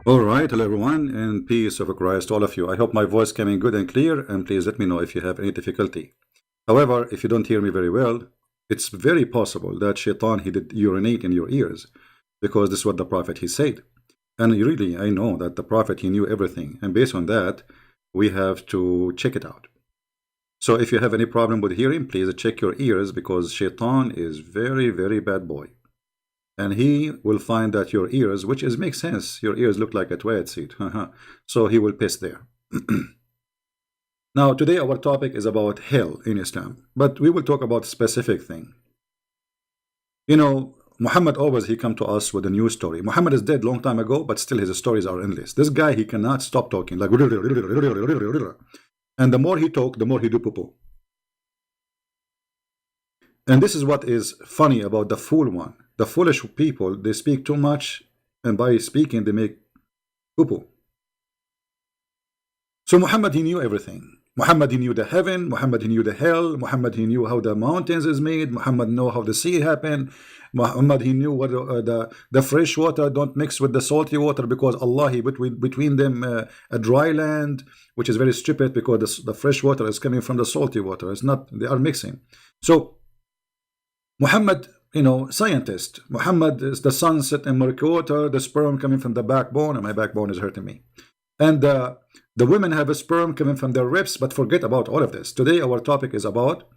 All right, hello everyone, and peace of Christ, all of you. I hope my voice coming good and clear, and please let me know if you have any difficulty. However, if you don't hear me very well, it's very possible that Shaitan he did urinate in your ears, because this is what the Prophet he said. And really, I know that the Prophet he knew everything, and based on that, we have to check it out. So if you have any problem with hearing, please check your ears because Shaitan is very bad boy. And he will find that your ears, which is makes sense, your ears look like a toilet seat. So he will piss there. Now, today our topic is about hell in Islam, but we will talk about specific thing. You know, Muhammad always he come to us with a new story. Muhammad is dead long time ago, but still his stories are endless. This guy he cannot stop talking like, and the more he talk, the more he do poo poo. And this is what is funny about the fool one. The foolish people, they speak too much, and by speaking, they make poo-poo. So Muhammad, he knew everything. Muhammad, he knew the heaven. Muhammad, he knew the hell. Muhammad, he knew how the mountains is made. Muhammad knew how the sea happened. Muhammad, he knew what the fresh water don't mix with the salty water because Allah, he between them a dry land, which is very stupid because the fresh water is coming from the salty water. It's not, they are mixing. So Muhammad, you know, scientist. Muhammad is the sunset in Mercator, the sperm coming from the backbone, and my backbone is hurting me. And the women have a sperm coming from their ribs, but forget about all of this. Today, our topic is about,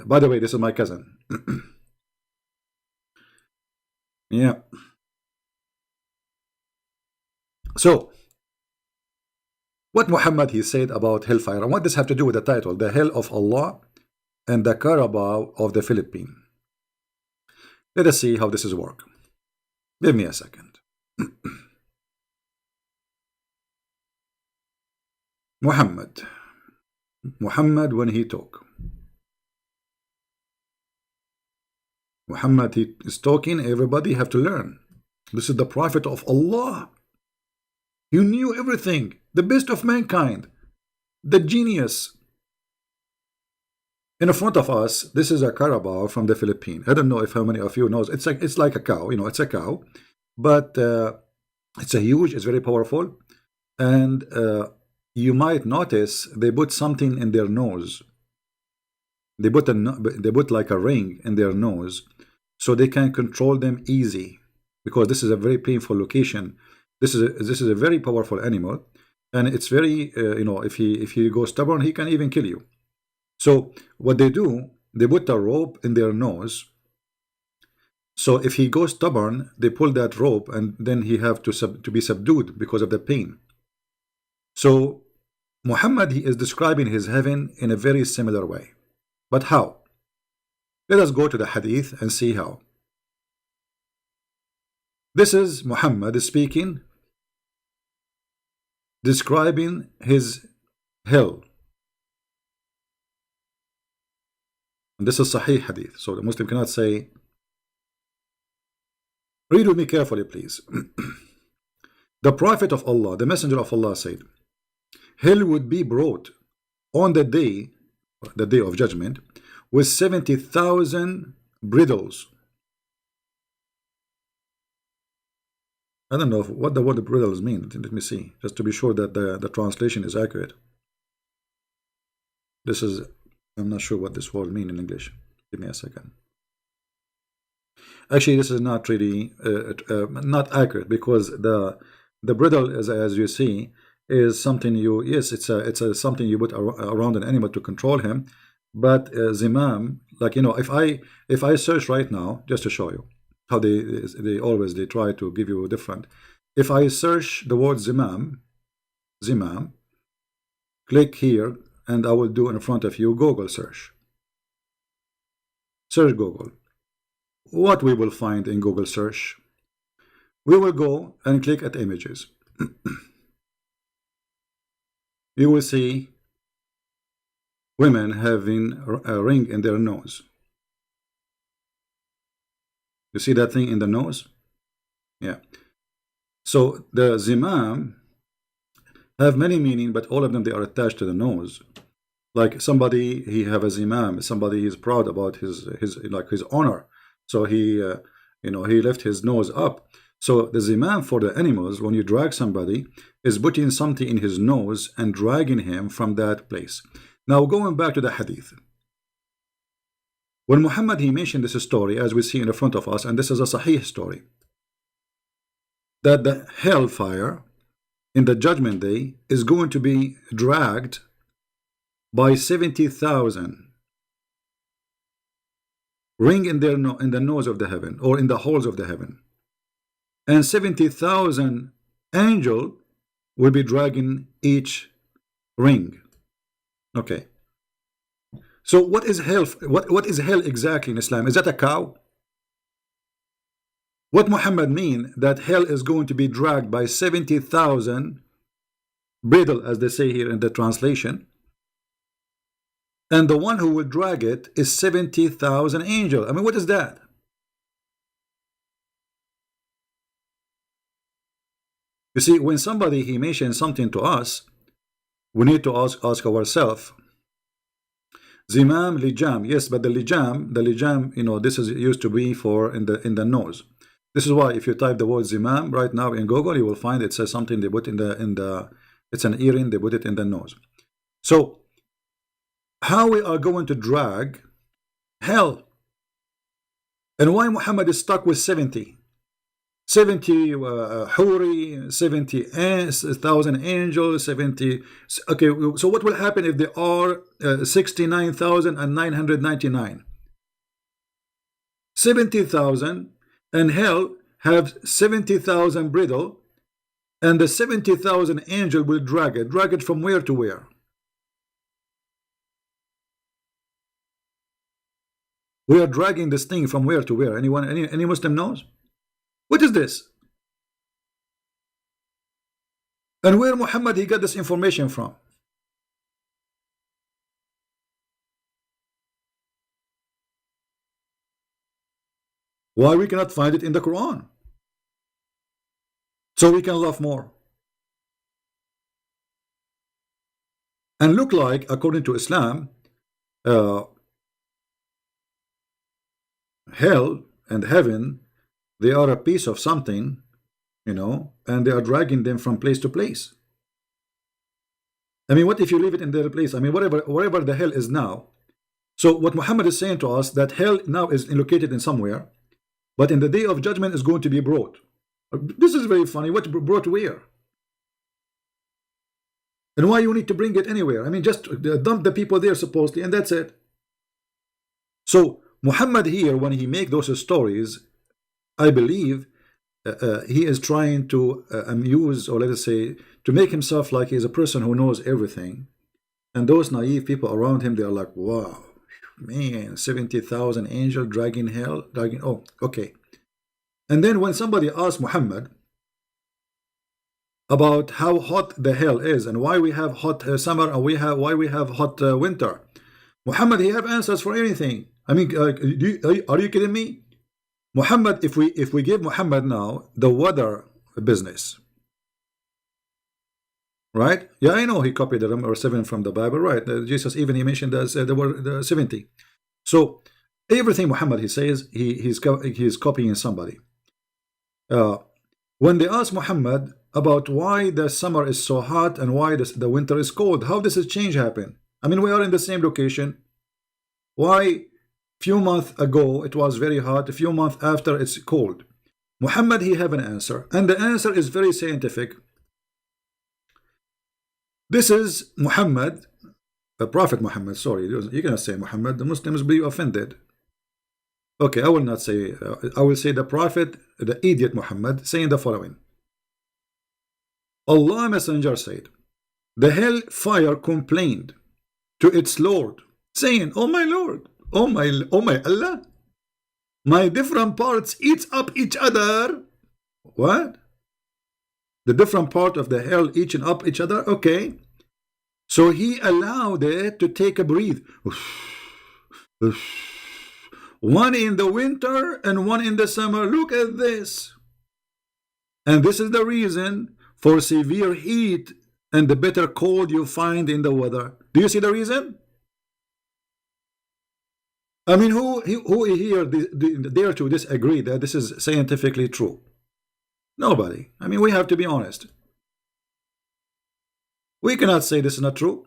by the way, this is my cousin. Yeah. So, what Muhammad he said about hellfire, and what does have to do with the title, the hell of Allah and the Carabao of the Philippines? Let us see how this is work. Give me a second. Muhammad when he talk. Muhammad he is talking, everybody have to learn. This is the Prophet of Allah. He knew everything, the best of mankind, the genius. In front of us, this is a Carabao from the Philippines. I don't know if how many of you knows. It's like a cow, you know, it's a cow, but it's a huge, it's very powerful, and you might notice they put something in their nose. They put like a ring in their nose, so they can control them easy, because this is a very painful location. This is a very powerful animal, and it's very you know, if he goes stubborn, he can even kill you. So what they do, they put a rope in their nose. So if he goes stubborn, they pull that rope, and then he have to be subdued because of the pain. So Muhammad he is describing his heaven in a very similar way. But how? Let us go to the hadith and see how. This is Muhammad speaking, describing his hell. And this is Sahih hadith, so the Muslim cannot say. Read with me carefully, please. The Prophet of Allah, the Messenger of Allah said, hell would be brought on the day of judgment, with 70,000 bridles. I don't know what the word bridles mean. Let me see, just to be sure that the translation is accurate. This is, I'm not sure what this word means in English. Give me a second. Actually, this is not really not accurate, because the bridle is, as you see, is something you, yes, it's a something you put around an animal to control him. But zimam, like, you know, if I search right now, just to show you how they always try to give you a different. If I search the word zimam, click here, and I will do in front of you Google search. Search Google. What we will find in Google search? We will go and click at images. You will see women having a ring in their nose. You see that thing in the nose? Yeah. So the zimam have many meaning, but all of them, they are attached to the nose. Like somebody, he have a zimam, somebody is proud about his honor. So he, you know, he left his nose up. So the zimam for the animals, when you drag somebody, is putting something in his nose and dragging him from that place. Now going back to the hadith. When Muhammad, he mentioned this story, as we see in the front of us, and this is a sahih story, that the hellfire in the judgment day is going to be dragged by 70,000 ring in their in the nose of the heaven, or in the holes of the heaven, and 70,000 angel will be dragging each ring. Okay, so what is hell? What is hell exactly in Islam? Is that a cow? What Muhammad mean that hell is going to be dragged by 70,000 bridle, as they say here in the translation, and the one who will drag it is 70,000 angel? I mean, what is that? You see, when somebody he mentions something to us, we need to ask ourselves, zimam, lijam, yes, but the lijam, you know, this is used to be for in the nose. This is why if you type the word zimam right now in Google, you will find it says something they put in the it's an earring, they put it in the nose. So how we are going to drag hell, and why Muhammad is stuck with 70 huri, 70,000 angels, 70. Okay, so what will happen if there are 69,999? 70,000, and hell have 70,000 bridle, and the 70,000 angel will drag it from where to where? We are dragging this thing from where to where? Anyone, any Muslim knows? What is this? And where Muhammad he got this information from? Why we cannot find it in the Quran? So we can love more. And look like, according to Islam, hell and heaven, they are a piece of something, you know, and they are dragging them from place to place. I mean, what if you leave it in their place? I mean, wherever the hell is now. So what Muhammad is saying to us, that hell now is located in somewhere, but in the day of judgment is going to be brought. This is very funny. What brought where? And why you need to bring it anywhere? I mean, just dump the people there supposedly, and that's it. So Muhammad here, when he make those stories, I believe he is trying to amuse, or let us say, to make himself like he's a person who knows everything. And those naive people around him, they are like, wow, man, 70,000 angels dragging hell, dragging, oh, okay. And then when somebody asks Muhammad about how hot the hell is, and why we have hot summer, and why we have hot winter, Muhammad, he have answers for anything. I mean, are you kidding me? Muhammad, if we give Muhammad now the weather business, right? Yeah, I know he copied the number 7 from the Bible, right? Jesus even he mentioned the word 70. So everything Muhammad he says, he's copying somebody. When they ask Muhammad about why the summer is so hot and why the winter is cold, how does this change happen? I mean, we are in the same location. Why? Few months ago it was very hot, a few months after it's cold. Muhammad he have an answer, and the answer is very scientific. This is Muhammad, Prophet Muhammad, sorry, you cannot say Muhammad, the Muslims will be offended. Okay, I will not say, I will say the Prophet, the idiot Muhammad, saying the following. Allah Messenger said, the hell fire complained to its Lord, saying, oh my Lord, oh my Allah, my different parts eats up each other. What? The different part of the hell eating up each other? Okay. So he allowed it to take a breathe. One in the winter and one in the summer. Look at this. And this is the reason for severe heat and the bitter cold you find in the weather. Do you see the reason? I mean, who here dare to disagree that this is scientifically true? Nobody. I mean, we have to be honest. We cannot say this is not true.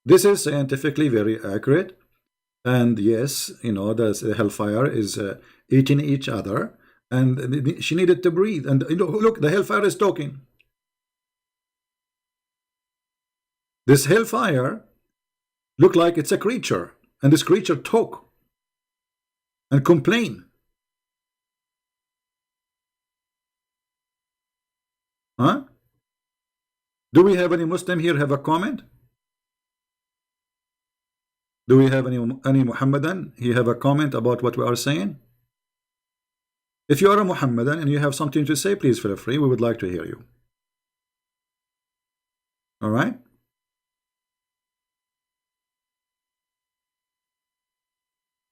This is scientifically very accurate. And yes, you know, the hellfire is eating each other, and she needed to breathe. And you know, look, the hellfire is talking. This hellfire look like it's a creature, and this creature talk and complain. Huh? Do we have any Muslim here have a comment? Do we have any Muhammadan? He have a comment about what we are saying? If you are a Muhammadan and you have something to say, please feel free. We would like to hear you. All right.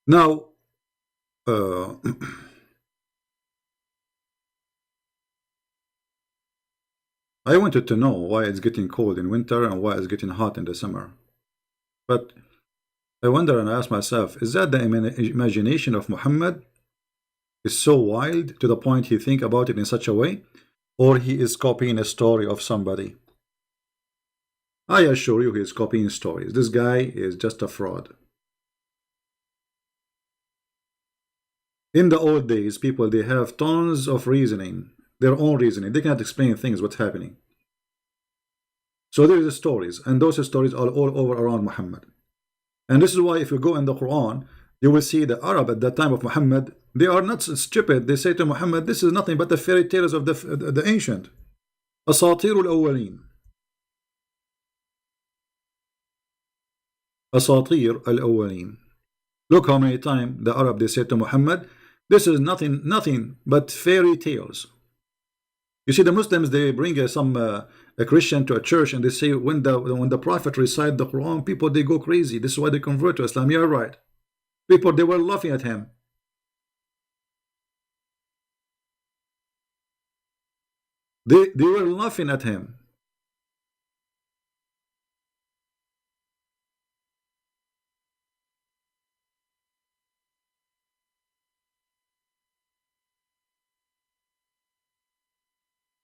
Now, I wanted to know why it's getting cold in winter and why it's getting hot in the summer. But I wonder and I ask myself, is that the imagination of Muhammad is so wild to the point he think about it in such a way, or he is copying a story of somebody? I assure you he is copying stories. This guy is just a fraud. In the old days, people, they have tons of reasoning, their own reasoning. They cannot explain things, what's happening. So there is stories, and those stories are all over around Muhammad. And this is why if you go in the Quran, you will see the Arab at that time of Muhammad, they are not stupid. They say to Muhammad, this is nothing but the fairy tales of the ancient. Asatir al-awwaleen. Asatir al-awwaleen. Look how many times the Arab, they say to Muhammad, this is nothing but fairy tales. You see, the Muslims, they bring a Christian to a church and they say when the Prophet recite the Quran, people, they go crazy. This is why they convert to Islam. You're right. People, they were laughing at him. They were laughing at him.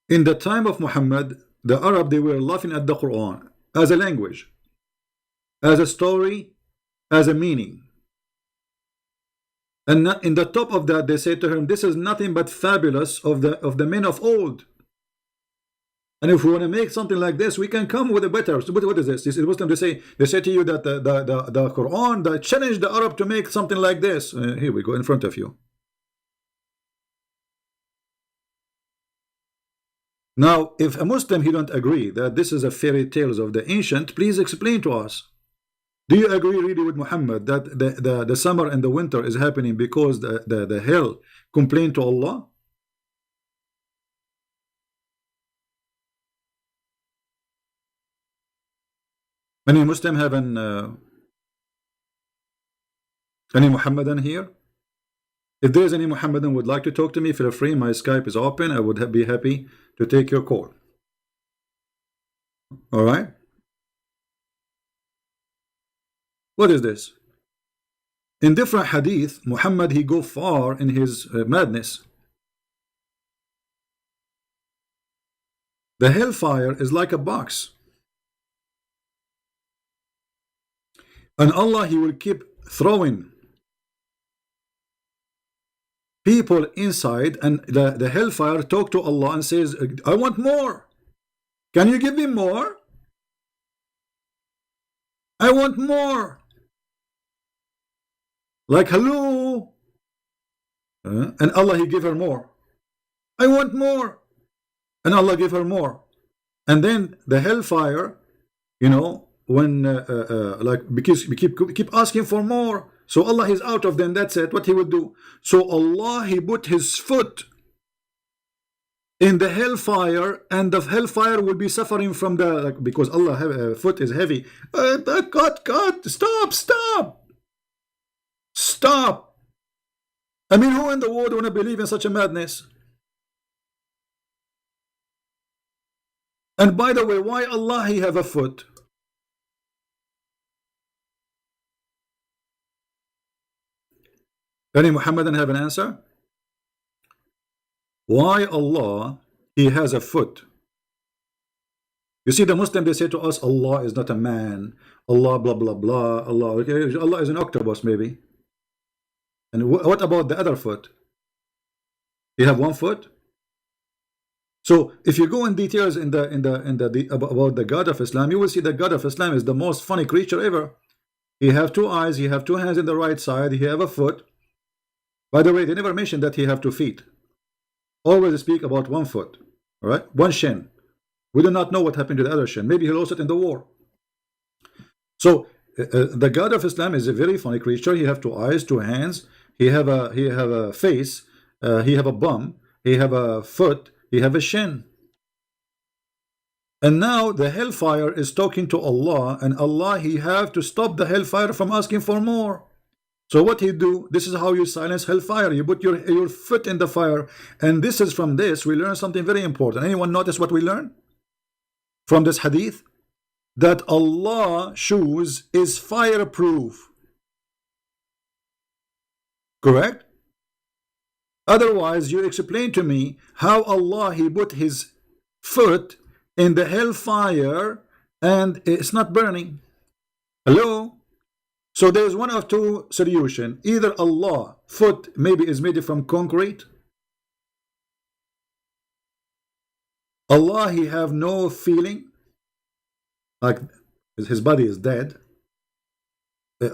In the time of Muhammad, the Arab, they were laughing at the Quran as a language, as a story, as a meaning. And in the top of that, they say to him, this is nothing but fabulous of the men of old. And if we want to make something like this, we can come with a better. What is this? This is Muslim. They say to you that the Quran that challenged the Arab to make something like this. Here we go in front of you. Now, if a Muslim, he don't agree that this is a fairy tales of the ancient, please explain to us. Do you agree really with Muhammad that the summer and the winter is happening because the hell complained to Allah? Any Muslim have any Muhammadan here? If there is any Muhammadan would like to talk to me, feel free. My Skype is open. I would be happy to take your call. All right. What is this? In different hadith, Muhammad, he go far in his madness. The hellfire is like a box. And Allah, he will keep throwing people inside, and the hellfire talk to Allah and says, I want more. Can you give me more? I want more. Like, hello. And Allah, he give her more. I want more. And Allah give her more. And then the hellfire, you know, when like, because we keep asking for more, so Allah is out of them. That's it. What he would do. So Allah, he put his foot in the hellfire, and the hellfire will be suffering from the, like, because Allah foot is heavy. Cut, stop. I mean, who in the world want to believe in such a madness? And by the way, why Allah he have a foot? Any Muhammadan have an answer? Why Allah, He has a foot? You see, the Muslim, they say to us, Allah is not a man. Allah, blah, blah, blah. Allah, okay, Allah is an octopus, maybe. And what about the other foot? You have one foot? So if you go in details about the God of Islam, you will see the God of Islam is the most funny creature ever. He have two eyes, he have two hands in the right side, he have a foot. By the way, they never mention that he have 2 feet. Always speak about 1 foot, all right? 1 shin. We do not know what happened to the other shin. Maybe he lost it in the war. So the God of Islam is a very funny creature. He have 2 eyes, 2 hands. He have a face. He have a bum. He have a foot. He have a shin. And now the hellfire is talking to Allah, and Allah, He have to stop the hellfire from asking for more. So what He do? This is how you silence hellfire. You put your foot in the fire. And this is from this we learn something very important. Anyone notice what we learn from this hadith? That Allah shoes is fireproof. Correct? Otherwise, you explain to me how Allah, He put His foot in the hellfire and it's not burning. Hello? So there's one of 2 solutions. Either Allah foot maybe is made from concrete. Allah, He have no feeling, like His body is dead.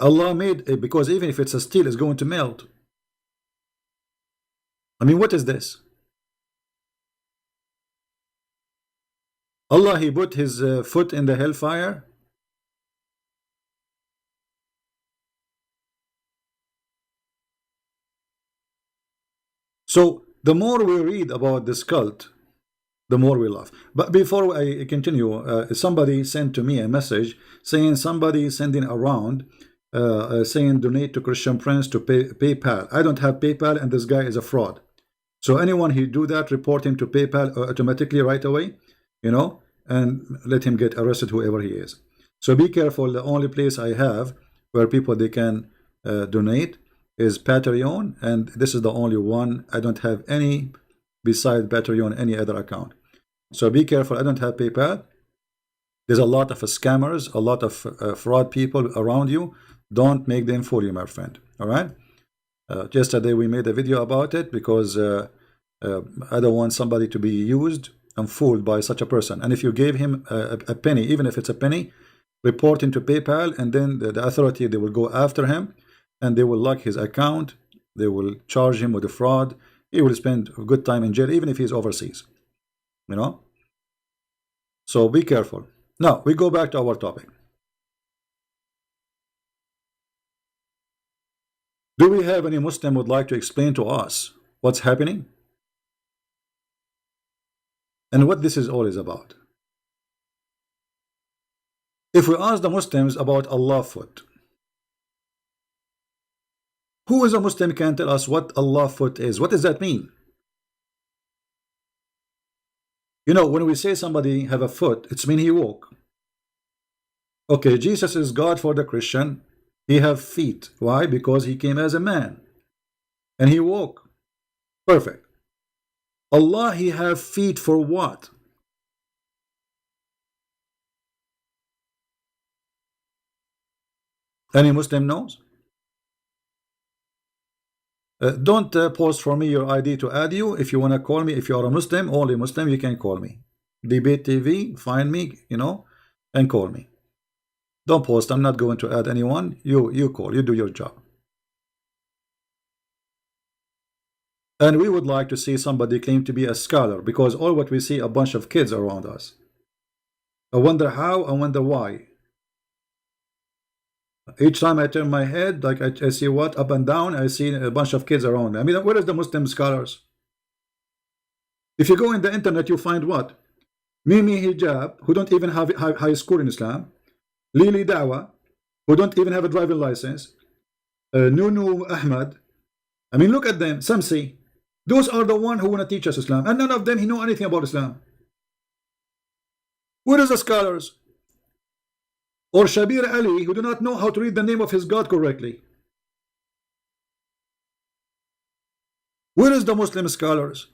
Allah made it because even if it's a steel, it's going to melt. I mean, what is this? Allah, He put His foot in the hellfire. So the more we read about this cult, the more we laugh. But before I continue, somebody sent to me a message saying somebody sending around saying donate to Christian Prince to PayPal. I don't have PayPal, and this guy is a fraud. So anyone who do that, report him to PayPal automatically right away, you know, and let him get arrested, whoever he is. So be careful. The only place I have where people they can donate is Patreon, and this is the only one. I don't have any beside Patreon, any other account. So be careful. I don't have PayPal. There's a lot of scammers, a lot of fraud people around you. Don't make them fool you, my friend. All right. Yesterday we made a video about it because I don't want somebody to be used and fooled by such a person. And if you gave him a penny, even if it's a penny, report him to PayPal, and then the authority, they will go after him and they will lock his account. They will charge him with the fraud. He will spend a good time in jail, even if he's overseas, you know. So be careful. Now we go back to our topic. Do we have any Muslim would like to explain to us what's happening and what this is all is about? If we ask the Muslims about Allah foot, who is a Muslim can tell us what Allah foot is? What does that mean? You know, when we say somebody have a foot, it's mean he walk. Okay, Jesus is God for the Christian. He have feet. Why? Because he came as a man and he walk. Perfect. Allah, he have feet for what? Any Muslim knows? Don't post for me your ID to add you. If you want to call me, if you are a Muslim, only Muslim, you can call me. Debate TV, find me, you know, and call me. Don't post. I'm not going to add anyone. You call. You do your job. And we would like to see somebody claim to be a scholar, because all what we see a bunch of kids around us. I wonder how, I wonder why. Each time I turn my head, like I see what up and down, I see a bunch of kids around me. I mean, where is the Muslim scholars? If you go in the internet, you find what? Mimi Hijab, who don't even have high school in Islam. Lili Dawa, who don't even have a driving license. Nunu Ahmad. I mean, look at them. Samsi. Those are the ones who want to teach us Islam, and none of them know anything about Islam. Where is the scholars? Or Shabir Ali, who do not know how to read the name of his God correctly. Where is the Muslim scholars?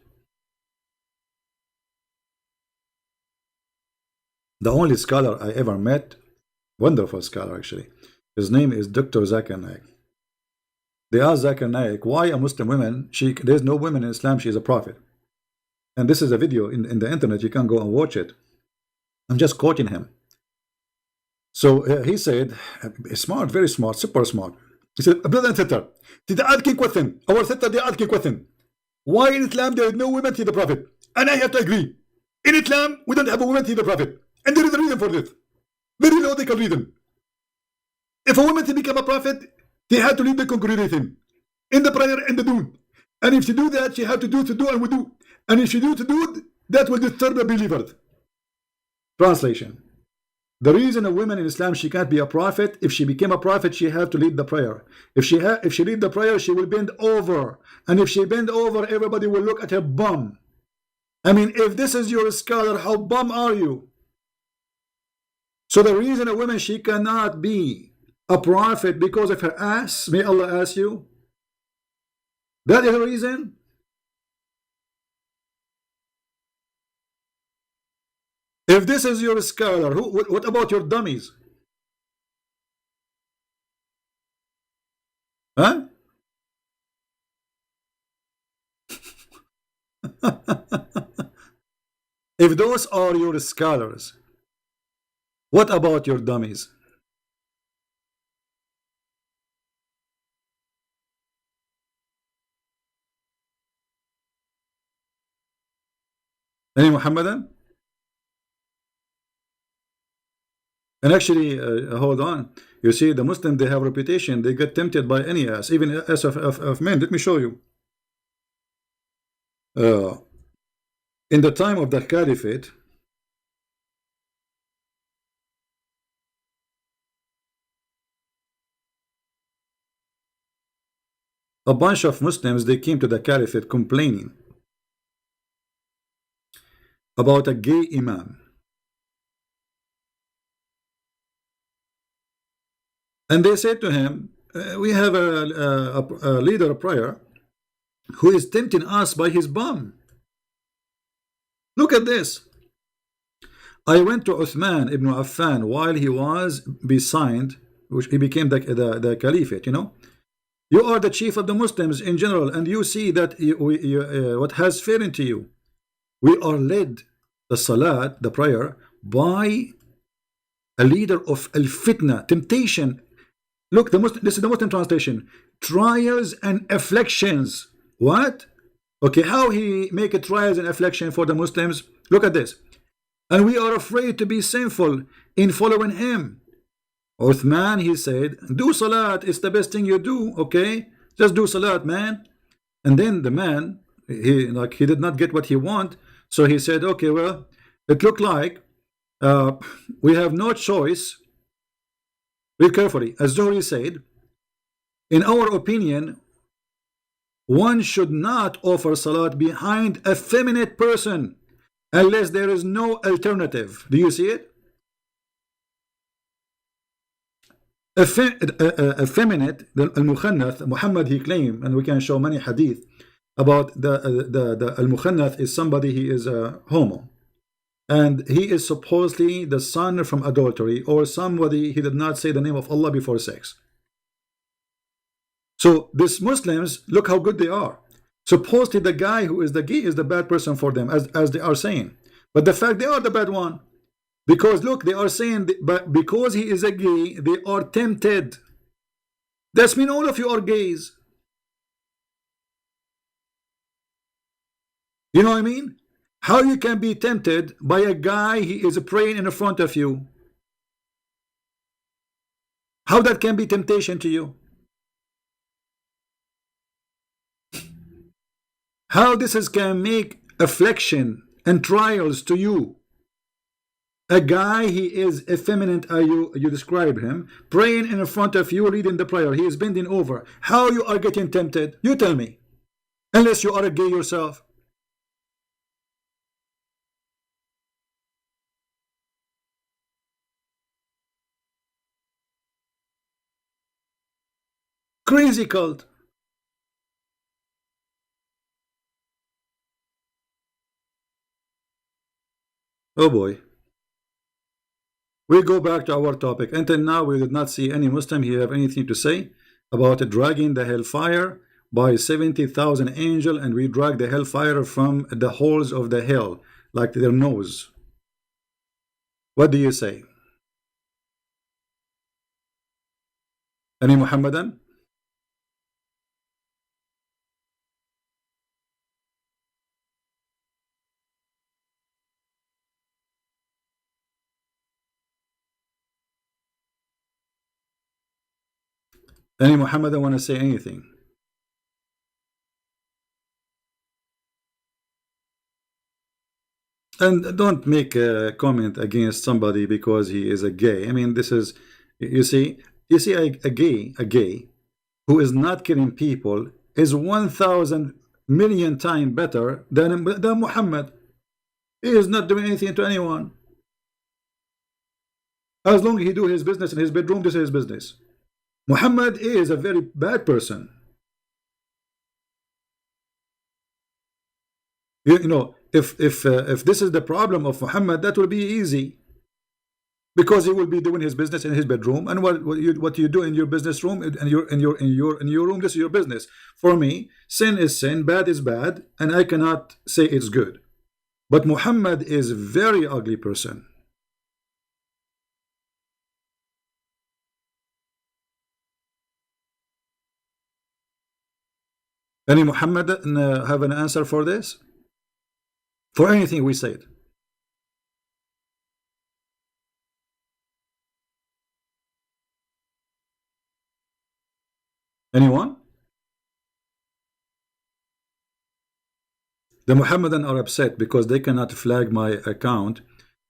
The only scholar I ever met, wonderful scholar actually, his name is Dr. Zakir Naik. They asked Zakir Naik, why a Muslim woman, there's no woman in Islam, she's a prophet. And this is a video in the internet, you can go and watch it. I'm just quoting him. So he said, smart, very smart, super smart. He said, brother and sister, did they asking question? Our sister, they asking question. Why in Islam there is no women to the prophet? And I have to agree. In Islam, we don't have a woman to the prophet. And there is a reason for this. Very logical reason. If a woman to become a prophet, they have to lead the congregation in the prayer and the do. And if she do that, she have to do and we do. And if she do, that will disturb the believers. Translation. The reason a woman in Islam, she can't be a prophet, if she became a prophet, she have to lead the prayer. If she lead the prayer, she will bend over. And if she bend over, everybody will look at her bum. I mean, if this is your scholar, how bum are you? So the reason a woman, she cannot be a prophet because of her ass, may Allah ask you? That is the reason? If this is your scholar, what about your dummies? Huh? If those are your scholars, what about your dummies? Any Muhammadan? And actually, hold on. You see, the Muslims, they have reputation. They get tempted by any ass, even ass of men. Let me show you. In the time of the Caliphate, a bunch of Muslims, they came to the Caliphate complaining about a gay imam. And they said to him, we have a leader of prayer who is tempting us by his bum. Look at this. I went to Uthman ibn Affan while he was besigned, which he became the caliphate, you know. You are the chief of the Muslims in general, and you see that what has fallen to you. We are led, the salat, the prayer, by a leader of al-fitna, temptation. Look, this is the Muslim translation. Trials and afflictions. What? Okay, how he make a trials and affliction for the Muslims? Look at this. And we are afraid to be sinful in following him. Uthman, he said, do salat, it's the best thing you do, okay? Just do salat, man. And then the man, he did not get what he want, so he said, okay, well, it looked like we have no choice. Read carefully. As Zuhri said, in our opinion, one should not offer salat behind a feminine person unless there is no alternative. Do you see it? Effeminate, al-mukhannath, Muhammad, he claimed, and we can show many hadith about the al-mukhannath is somebody, he is a homo. And he is supposedly the son from adultery, or somebody, he did not say the name of Allah before sex. So these Muslims, look how good they are. Supposedly the guy who is the gay is the bad person for them, as they are saying. But the fact they are the bad one. Because look, they are saying, but because he is a gay, they are tempted. That's mean all of you are gays. You know what I mean? How you can be tempted by a guy, he is praying in front of you? How that can be temptation to you? How this can make affliction and trials to you? A guy, he is effeminate, you describe him, praying in front of you, reading the prayer, he is bending over. How you are getting tempted? You tell me. Unless you are a gay yourself. Crazy cult. Oh boy. We go back to our topic. Until now, we did not see any Muslim here have anything to say about dragging the hellfire by 70,000 angels, and we drag the hellfire from the holes of the hell, like their nose. What do you say? Any Muhammadan? Any Muhammadan want to say anything? And don't make a comment against somebody because he is a gay. I mean, this is, you see a gay who is not killing people is 1,000 million times better than Muhammad. He is not doing anything to anyone. As long as he do his business in his bedroom, this is his business. Muhammad is a very bad person. You know, if this is the problem of Muhammad, that will be easy, because he will be doing his business in his bedroom, and what you do in your business room and in your room, this is your business. For me, sin is sin, bad is bad, and I cannot say it's good. But Muhammad is a very ugly person. Any Muhammad have an answer for this? For anything we said? Anyone? The Muhammadan are upset because they cannot flag my account.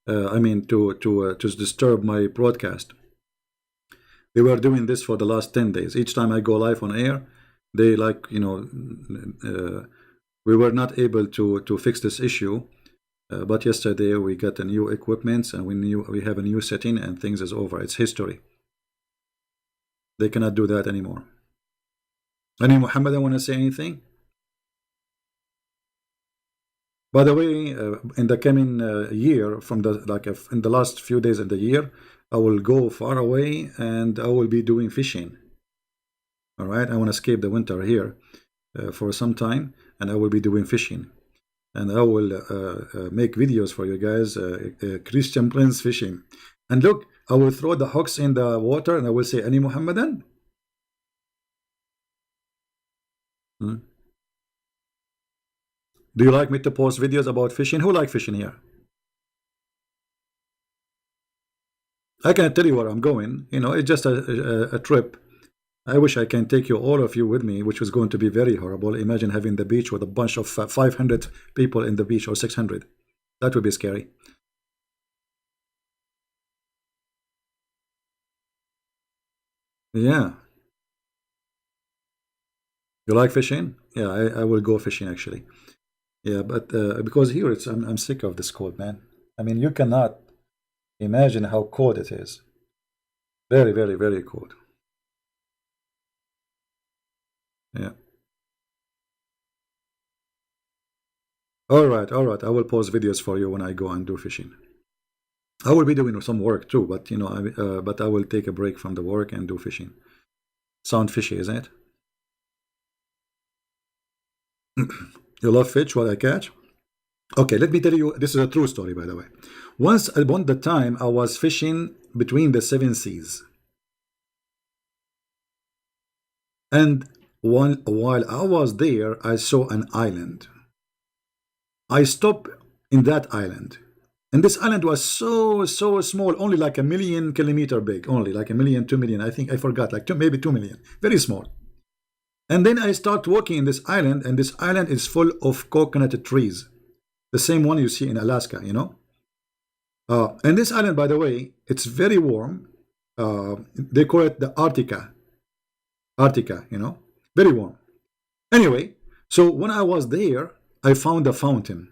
I mean, to disturb my broadcast. They were doing this for the last 10 days. Each time I go live on air, they we were not able to fix this issue. But yesterday we got a new equipment, and we have a new setting, and things is over. It's history. They cannot do that anymore. Any Muhammadan want to say anything? By the way, in the coming year, from the in the last few days of the year, I will go far away and I will be doing fishing. All right, I want to escape the winter here for some time, and I will be doing fishing, and I will make videos for you guys, Christian Prince fishing. And look, I will throw the hooks in the water, and I will say, "Any Muhammadan?" Hmm? Do you like me to post videos about fishing? Who like fishing here? I can't tell you where I'm going. You know, it's just a trip. I wish I can take you, all of you, with me, which was going to be very horrible. Imagine having the beach with a bunch of 500 people in the beach, or 600. That would be scary. Yeah. You like fishing? Yeah, I will go fishing actually. Yeah, but because here I'm sick of this cold, man. I mean, you cannot imagine how cold it is. Very, very, very cold. Yeah. All right, all right. I will post videos for you when I go and do fishing. I will be doing some work too, but but I will take a break from the work and do fishing. Sound fishy, isn't it? You love fish, what I catch? Okay, let me tell you, this is a true story, by the way. Once upon the time, I was fishing between the seven seas. And while I was there, I saw an island. I stopped in that island. And this island was so small, only like 1,000,000 kilometers big, only like 1,000,000, 2,000,000. I think I forgot, like maybe 2,000,000, very small. And then I start walking in this island, and this island is full of coconut trees, the same one you see in Alaska, you know. And this island, by the way, it's very warm. They call it the Arctica, you know, very warm. Anyway, so when I was there, I found a fountain.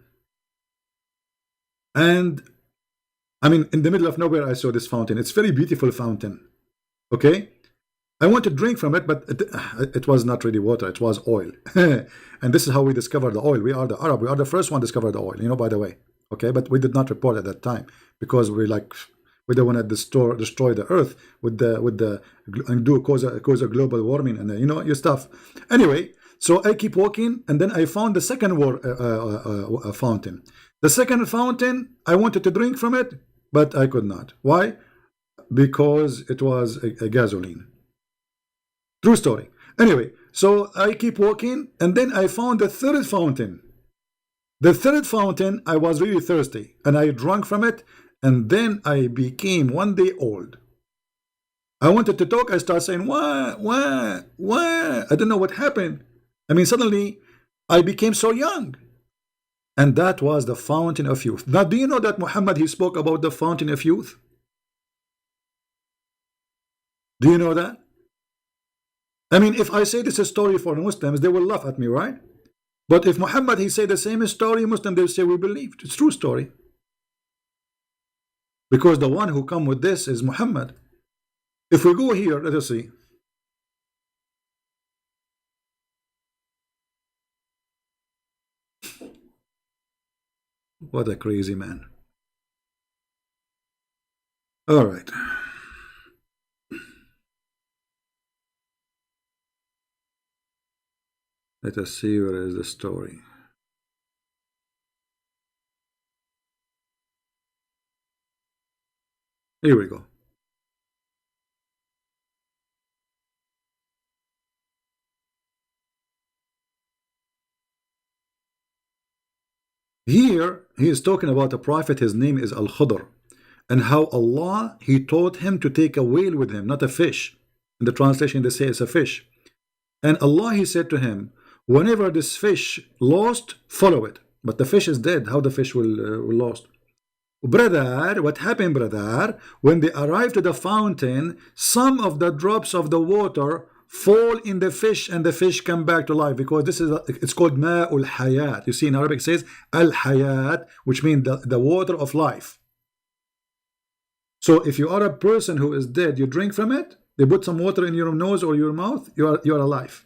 And I mean, in the middle of nowhere, I saw this fountain. It's very beautiful fountain. Okay. I want to drink from it, but it was not really water. It was oil. And this is how we discovered the oil. We are the Arab. We are the first one to discover the oil, you know, by the way. Okay, but we did not report at that time because we don't want to destroy the earth with the and cause a global warming and you know your stuff. Anyway, so I keep walking and then I found the second fountain. The second fountain, I wanted to drink from it, but I could not. Why? Because it was a gasoline. True story. Anyway, so I keep walking and then I found the third fountain. The third fountain, I was really thirsty and I drank from it, and then I became 1 day old. I wanted to talk. I started saying, what? I don't know what happened. I mean, suddenly I became so young. And that was the fountain of youth. Now, do you know that Muhammad, he spoke about the fountain of youth? Do you know that? I mean, if I say this is a story for Muslims, they will laugh at me, right? But if Muhammad, he say the same story, Muslims, they'll say we believed. It's true story. Because the one who come with this is Muhammad. If we go here, let us see. What a crazy man. All right. Let us see where is the story. Here we go. Here, he is talking about a prophet. His name is Al-Khudr. And how Allah, he taught him to take a whale with him, not a fish. In the translation, they say it's a fish. And Allah, he said to him, whenever this fish lost, follow it. But the fish is dead. How the fish will lost? Brother, what happened, brother? When they arrived to the fountain, some of the drops of the water fall in the fish and the fish come back to life, because this is it's called ma'ul hayat. You see in Arabic it says al hayat, which means the water of life. So if you are a person who is dead, you drink from it, they put some water in your nose or your mouth, you are alive.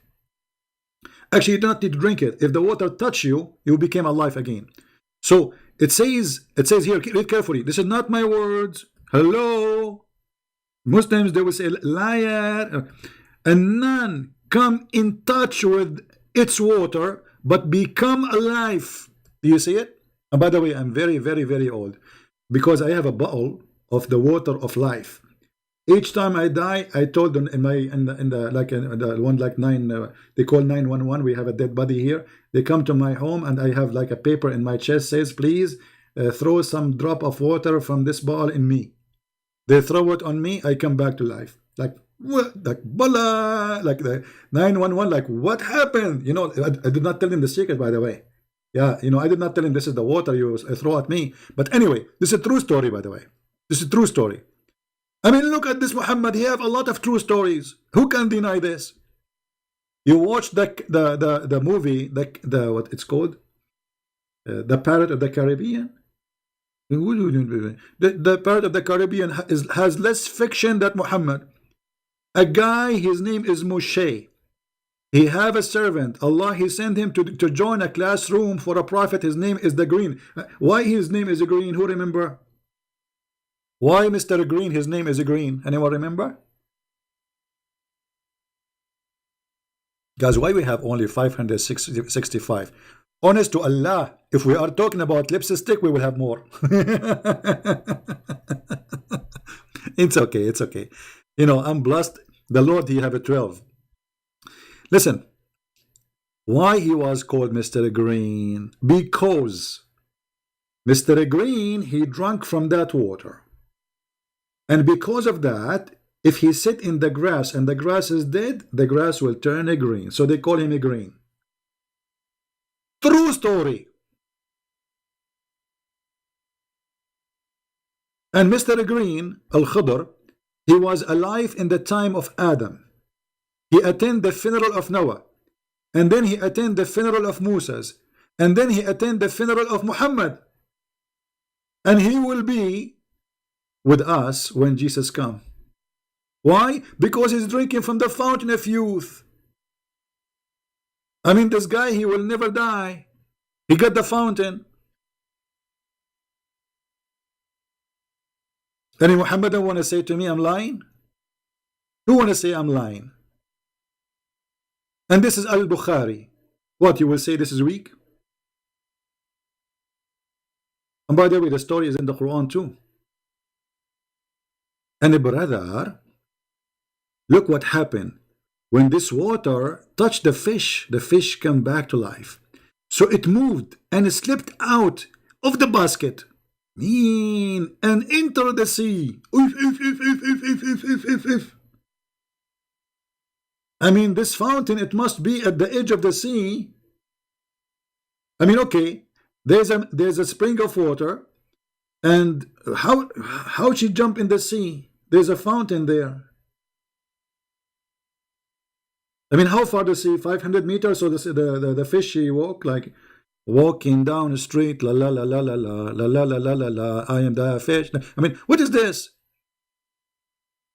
Actually, you do not need to drink it. If the water touch you, you became alive again. So it says here, read carefully. This is not my words. Hello, Muslims, they will say liar. And none come in touch with its water but become alive. Do you see it? And by the way, I'm very, very, very old, because I have a bottle of the water of life. Each time I die, I told them in the one like they call 911. We have a dead body here. They come to my home and I have like a paper in my chest says, please throw some drop of water from this bottle in me. They throw it on me. I come back to life. Like what? Like bala, like the 911. Like what happened? You know, I did not tell him the secret, by the way. Yeah, you know, I did not tell him this is the water you throw at me. But anyway, this is a true story, by the way. This is a true story. I mean, look at this Muhammad. He have a lot of true stories. Who can deny this? You watch the movie, the what it's called, the Pirate of the Caribbean. The Pirate of the Caribbean has less fiction than Muhammad. A guy, his name is Moshe. He have a servant. Allah, he sent him to join a classroom for a prophet. His name is the Green. Why his name is the Green? Who remember? Why Mr. Green, his name is Green? Anyone remember? Guys, why we have only 565? Honest to Allah, if we are talking about lipstick, we will have more. It's okay, it's okay. You know, I'm blessed. The Lord, he have a 12. Listen, why he was called Mr. Green? Because Mr. Green, he drank from that water. And because of that, if he sit in the grass and the grass is dead, the grass will turn a green. So they call him a green. True story. And Mr. Green, Al-Khudr, he was alive in the time of Adam. He attended the funeral of Noah. And then he attended the funeral of Moses. And then he attended the funeral of Muhammad. And he will be with us when Jesus comes. Why? Because he's drinking from the fountain of youth. I mean, this guy, he will never die. He got the fountain. Any Muhammadan want to say to me I'm lying? Who want to say I'm lying? And this is Al-Bukhari. What, you will say this is weak? And by the way, the story is in the Quran too. And brother, look what happened. When this water touched the fish came back to life. So it moved and slipped out of the basket. And entered the sea. I mean, this fountain, it must be at the edge of the sea. I mean, okay, there's a spring of water, and how she jump in the sea? There's a fountain there. I mean, how far the sea? 500 meters. So the fish she walk like walking down the street. La la la la la la la la la la la la. I am the fish. I mean, what is this?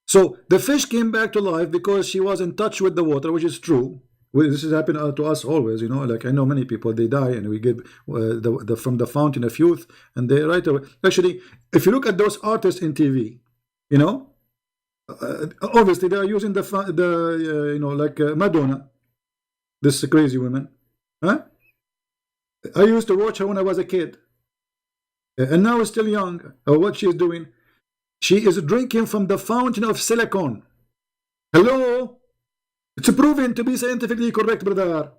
So the fish came back to life because she was in touch with the water, which is true. This has happened to us always, you know. Like I know many people, they die and we get from the fountain of youth, and they right away. Actually, if you look at those artists in TV, you know, obviously they are using you know, like Madonna, this crazy woman, huh? I used to watch her when I was a kid, and now still young. What she is doing? She is drinking from the fountain of silicon. Hello? It's proven to be scientifically correct, brother.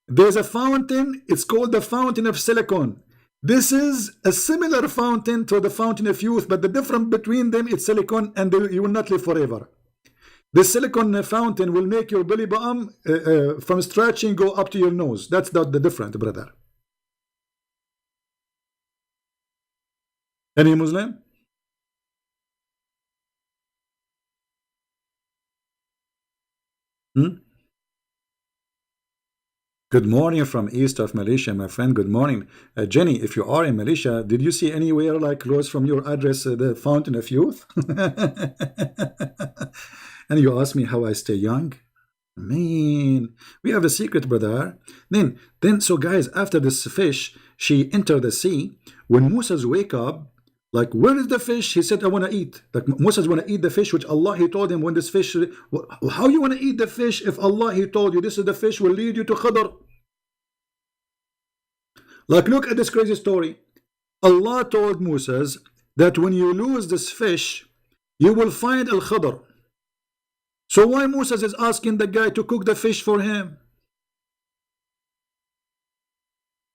There's a fountain, it's called the fountain of silicon. This is a similar fountain to the fountain of youth, but the difference between them is silicon, and you will not live forever. The silicon fountain will make your belly button from stretching go up to your nose. That's the difference, brother. Any Muslim? Good morning from east of Malaysia, my friend. Good morning. Jenny, if you are in Malaysia, did you see anywhere like close from your address the fountain of youth? And you ask me how I stay young? Man, we have a secret, brother. Then, so guys, after this fish, she entered the sea. When Moses wake up, like, where is the fish? He said, I want to eat. Like, Moses want to eat the fish, which Allah, he told him when this fish, how you want to eat the fish if Allah, he told you, this is the fish will lead you to Khadr. Like, look at this crazy story. Allah told Moses that when you lose this fish, you will find Al-Khadr. So why Moses is asking the guy to cook the fish for him?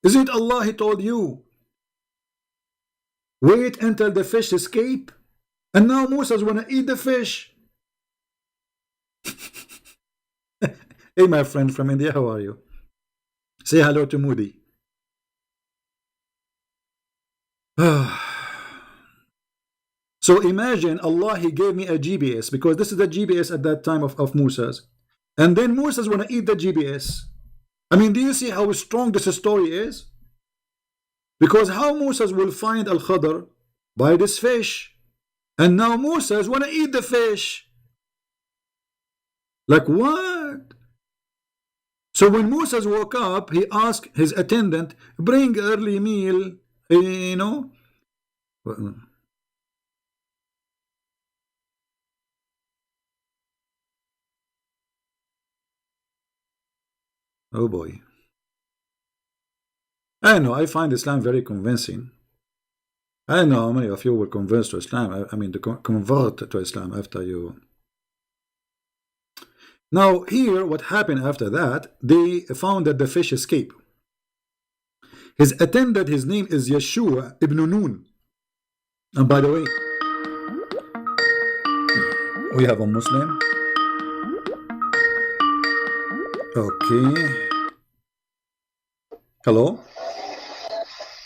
Isn't Allah, he told you, wait until the fish escape? And now Moses want to eat the fish. Hey, my friend from India, how are you? Say hello to Moody. So imagine Allah, he gave me a GPS, because this is the GPS at that time of Moses. And then Moses want to eat the GPS. I mean, do you see how strong this story is? Because how Moses will find Al-Khadr? By this fish. And now Moses want to eat the fish. Like what? So when Moses woke up, he asked his attendant, bring early meal, you know. Oh boy. I know, I find Islam very convincing. I know how many of you were convinced to Islam. I mean, to convert to Islam after you. Now, here, what happened after that, they found that the fish escaped. His attendant, his name is Yeshua ibn Nun. And by the way, we have a Muslim. Okay. Hello?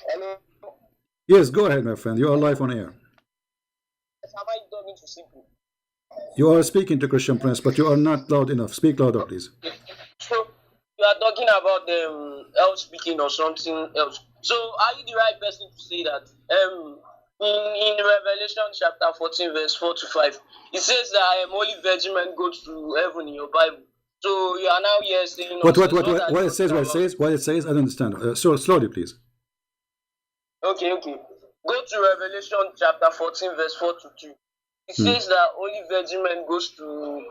Hello. Yes, go ahead, my friend. You are live on air. Am I talking to simple? You are speaking to Christian Prince, but you are not loud enough. Speak louder, please. So you are talking about else speaking or something else. So are you the right person to say that? In Revelation chapter 14, verse 4 to 5, it says that only virgin men go to heaven in your Bible. So you are now here saying what it says? What it says? I don't understand. So slowly, please. Okay. Go to Revelation chapter 14, verse 4 to 2. It Hmm. says that only virgin men goes to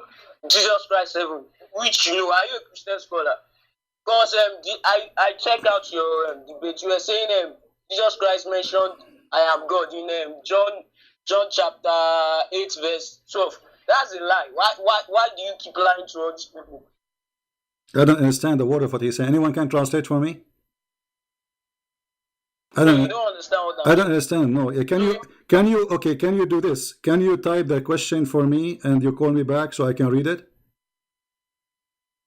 Jesus Christ heaven. Which are you a Christian scholar? Because I checked out your debate. You were saying Jesus Christ mentioned I am God in John chapter 8 verse 12. That's a lie. Why do you keep lying to all these people? I don't understand the word of what he's saying. Anyone can translate for me? I So you don't. don't understand what I I'm don't saying. understand. No. Can So you? Can you? Okay. Can you do this? Can you type the question for me and you call me back so I can read it?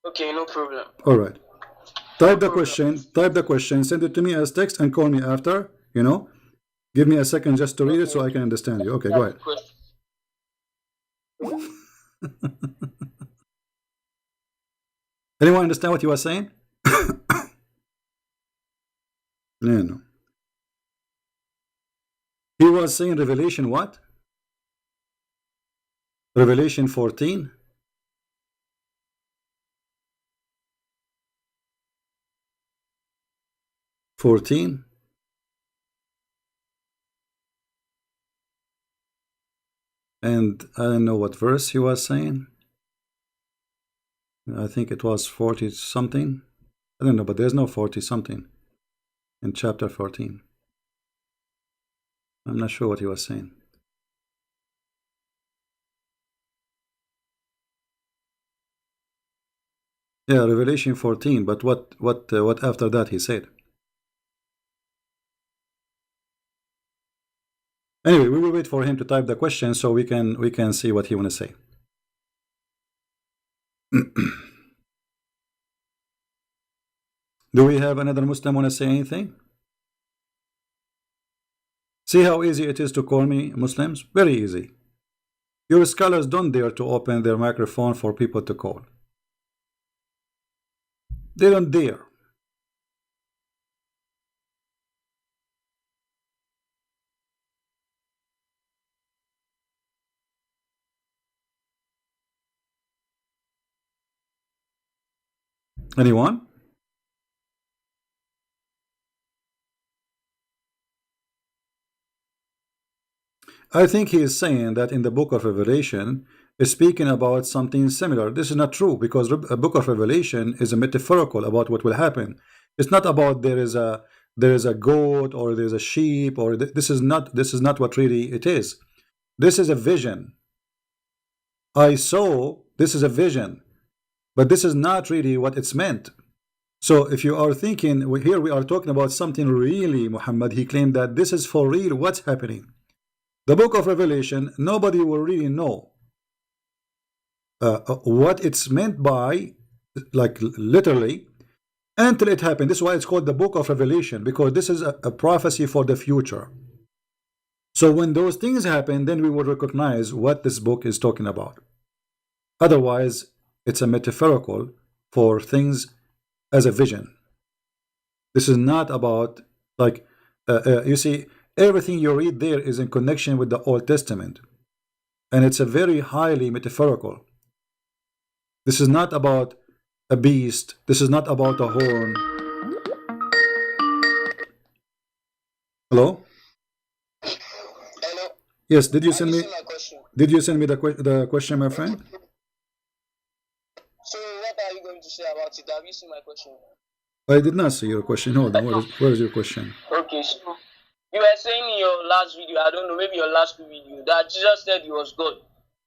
okay, no problem. All right. No Type the problem. question. Type the question. Send it to me as text and call me after. Give me a second just to read it Okay, so I okay. can understand you. Okay. Go That's ahead. the question. Anyone understand what you were saying? No. No. He was saying Revelation what? Revelation 14. 14. And I don't know what verse he was saying. I think it was 40 something. I don't know, but there's no 40 something in chapter 14. I'm not sure what he was saying. Yeah, Revelation 14, but what after that he said? Anyway, we will wait for him to type the question so we can see what he want to say. Do we have another Muslim want to say anything? See how easy it is to call me Muslims? Very easy. Your scholars don't dare to open their microphone for people to call. They don't dare. Anyone? I think he is saying that in the book of Revelation is speaking about something similar. This is not true because a book of Revelation is a metaphorical about what will happen. It's not about there is a goat or there's a sheep or this is not what really it is. This is a vision. I saw this is a vision, but this is not really what it's meant. So if you are thinking here we are talking about something really, Muhammad, he claimed that this is for real what's happening. The book of Revelation, nobody will really know what it's meant by, like literally, until it happened. This is why it's called the book of Revelation, because this is a prophecy for the future. So when those things happen, then we will recognize what this book is talking about. Otherwise, it's a metaphorical for things as a vision. This is not about, like, you see, everything you read there is in connection with the Old Testament. And it's a very highly metaphorical. This is not about a beast. This is not about a horn. Hello? Hello. Yes, did you Have send you me seen my question? the question, my friend? So what are you going to say about it? Have you seen my question? I did not see your question. Hold on. Where is your question? Okay, so you were saying in your last video, I don't know, maybe your last video, that Jesus said he was God.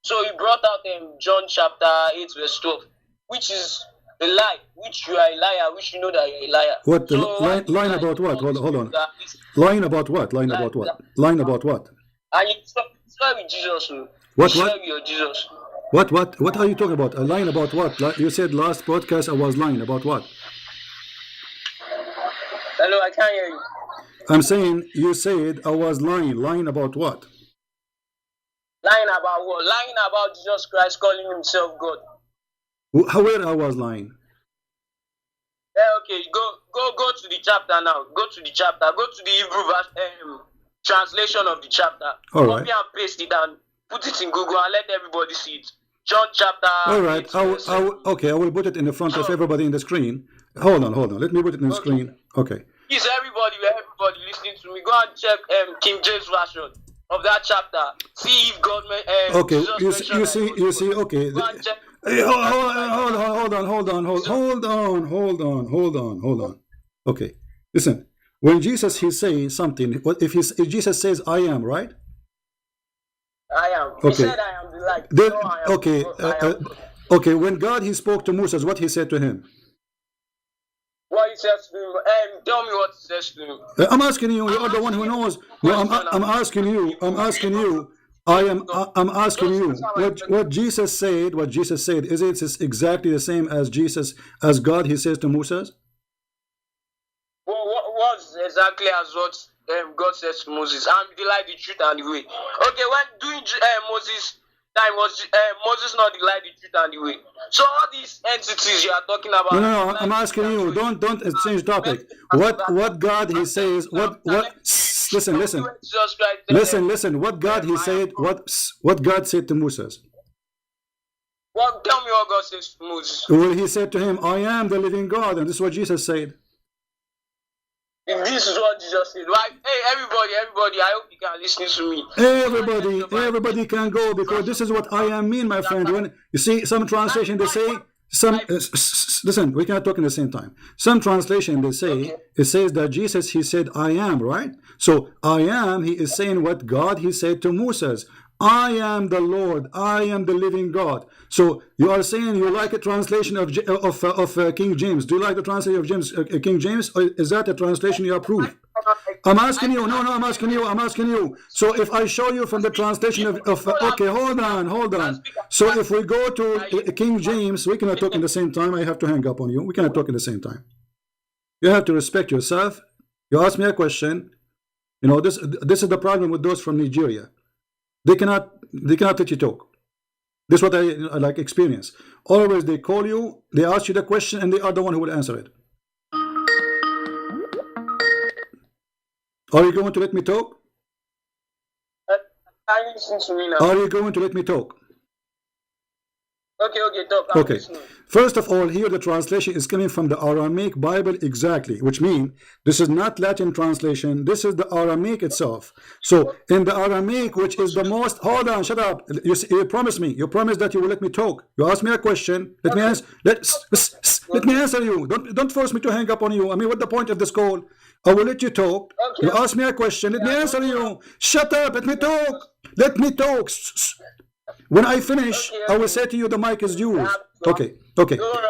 So you brought out John chapter 8, verse 12, which is a lie, which you are a liar, which you know that you're a liar. What the So why do you line lie about to what? all these Hold people on. that Lying about what? Lying lie about what? that, Lying about what? and you swear with Jesus, you What swear what? with your Jesus. What are you talking about? Lying about what? You said last podcast I was lying about what? Hello, I can't hear you. I'm saying you said I was lying. Lying about what? Lying about what? Lying about Jesus Christ calling himself God. Where I was lying? Okay, go to the chapter now. Go to the chapter. Go to the Hebrew translation of the chapter. All right. Copy and paste it and put it in Google and let everybody see it. John chapter All right. 8, verse Okay, I will put it in the front of 12. everybody in the screen. Hold on. Let me put it in the Okay. screen. Okay. Please, everybody, everybody listening to me, go and check King James version of that chapter. See if God Okay, Jesus mentioned you see, okay. Go and check. Hey, hold on. Okay, listen. When Jesus he says something, if Jesus says I am, right? I am. He Okay. said I am the light. Then, No, I am. okay, okay. When God he spoke to Moses, what he said to him? What he says to him. Tell me what he says to him. I'm asking you. You're the one who knows. No, I'm asking you. I'm asking you. I'm asking you. What Jesus said. What Jesus said is it exactly the same as God he says to Moses? Well, what exactly as what God says to Moses? I'm the light, the truth, and the way. Okay, when doing Moses time was Moses not the light, the truth, and the way. So all these entities you are talking about. No. I'm asking you. Don't change topic. What God he says. What listen. Listen. What God he said. What God said to Moses. Well, tell me what God says to Moses. Well, he said to him, I am the living God, and this is what Jesus said. This is what Jesus said. Right? Hey, everybody, I hope you can listen to me. Everybody can go, because this is what I am mean, my friend. When you see some translation, they say listen, we cannot talk in the same time. Some translation they say it says that Jesus he said I am, right? So I am, he is saying what God he said to Moses. I am the Lord. I am the living God. So you are saying you like a translation of King James. Do you like the translation of King James? Or is that a translation you approve? I'm asking you. No, I'm asking you. So if I show you from the translation of okay, hold on. So if we go to King James, we cannot talk in the same time. I have to hang up on you. We cannot talk in the same time. You have to respect yourself. You ask me a question. You know, this is the problem with those from Nigeria. They cannot let you talk. This is what I like experience. Always they call you, they ask you the question, and they are the one who will answer it. Are you going to let me talk? Listen to me now. Are you going to let me talk? Okay, talk. Okay. First of all, here the translation is coming from the Aramaic Bible exactly, which means this is not Latin translation. This is the Aramaic itself. So in the Aramaic, which is the most, hold on, shut up. You promised me. You promised that you will let me talk. You asked me a question. Let me answer. Let me answer you. Don't force me to hang up on you. I mean, what's the point of this call? I will let you talk. Okay. You ask me a question. Let me answer you. Shut up. Let me talk. Let me talk. When I finish, I will say to you the mic is yours. Okay.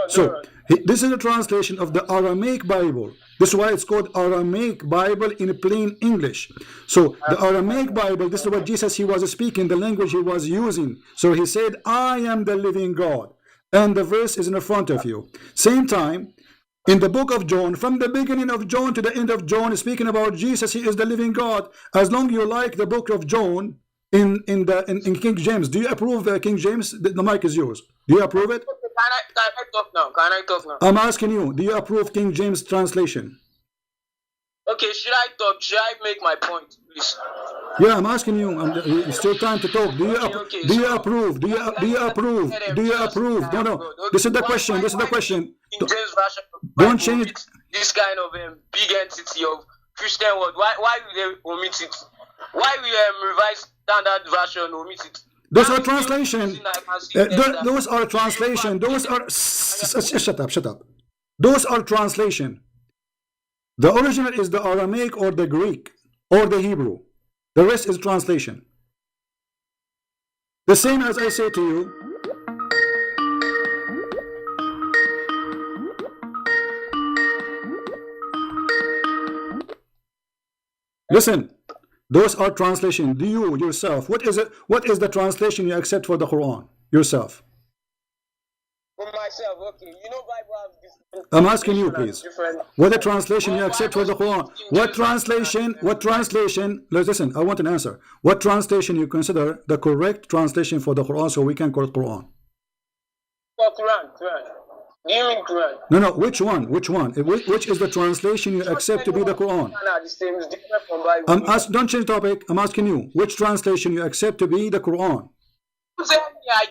So this is a translation of the Aramaic Bible. This is why it's called Aramaic Bible in plain English. So the Aramaic Bible, this is what Jesus he was speaking, the language he was using. So he said, I am the living God. And the verse is in the front of you. Same time, in the book of John, from the beginning of John to the end of John, speaking about Jesus, he is the living God. As long as you like the book of John, in King James, do you approve King James? The mic is yours. Do you approve it? Can I talk now? I'm asking you, do you approve King James translation? Okay, should I talk? Should I make my point, please? Yeah, I'm asking you. It's still time to talk. Do you approve? Do you approve? No. This is the question. King James version Don't change this kind of big entity of Christian word. Why will they omit it? Why will revise standard version omit it? Those are translation. Those are translation. Those are shut up. Those are translation. The original is the Aramaic or the Greek or the Hebrew. The rest is translation. The same as I say to you. Listen. Those are translation. Do you yourself? What is it? What is the translation you accept for the Quran yourself? For myself, okay. You know, Bible has this. I'm asking you, please. What the translation you accept for the Quran? What translation? What translation? Listen, I want an answer. What translation you consider the correct translation for the Quran, so we can call it Quran? For Quran. Do you mean Quran? No. Which one? Which is the translation you accept to be the Quran? Don't change topic. I'm asking you, which translation you accept to be the Quran? I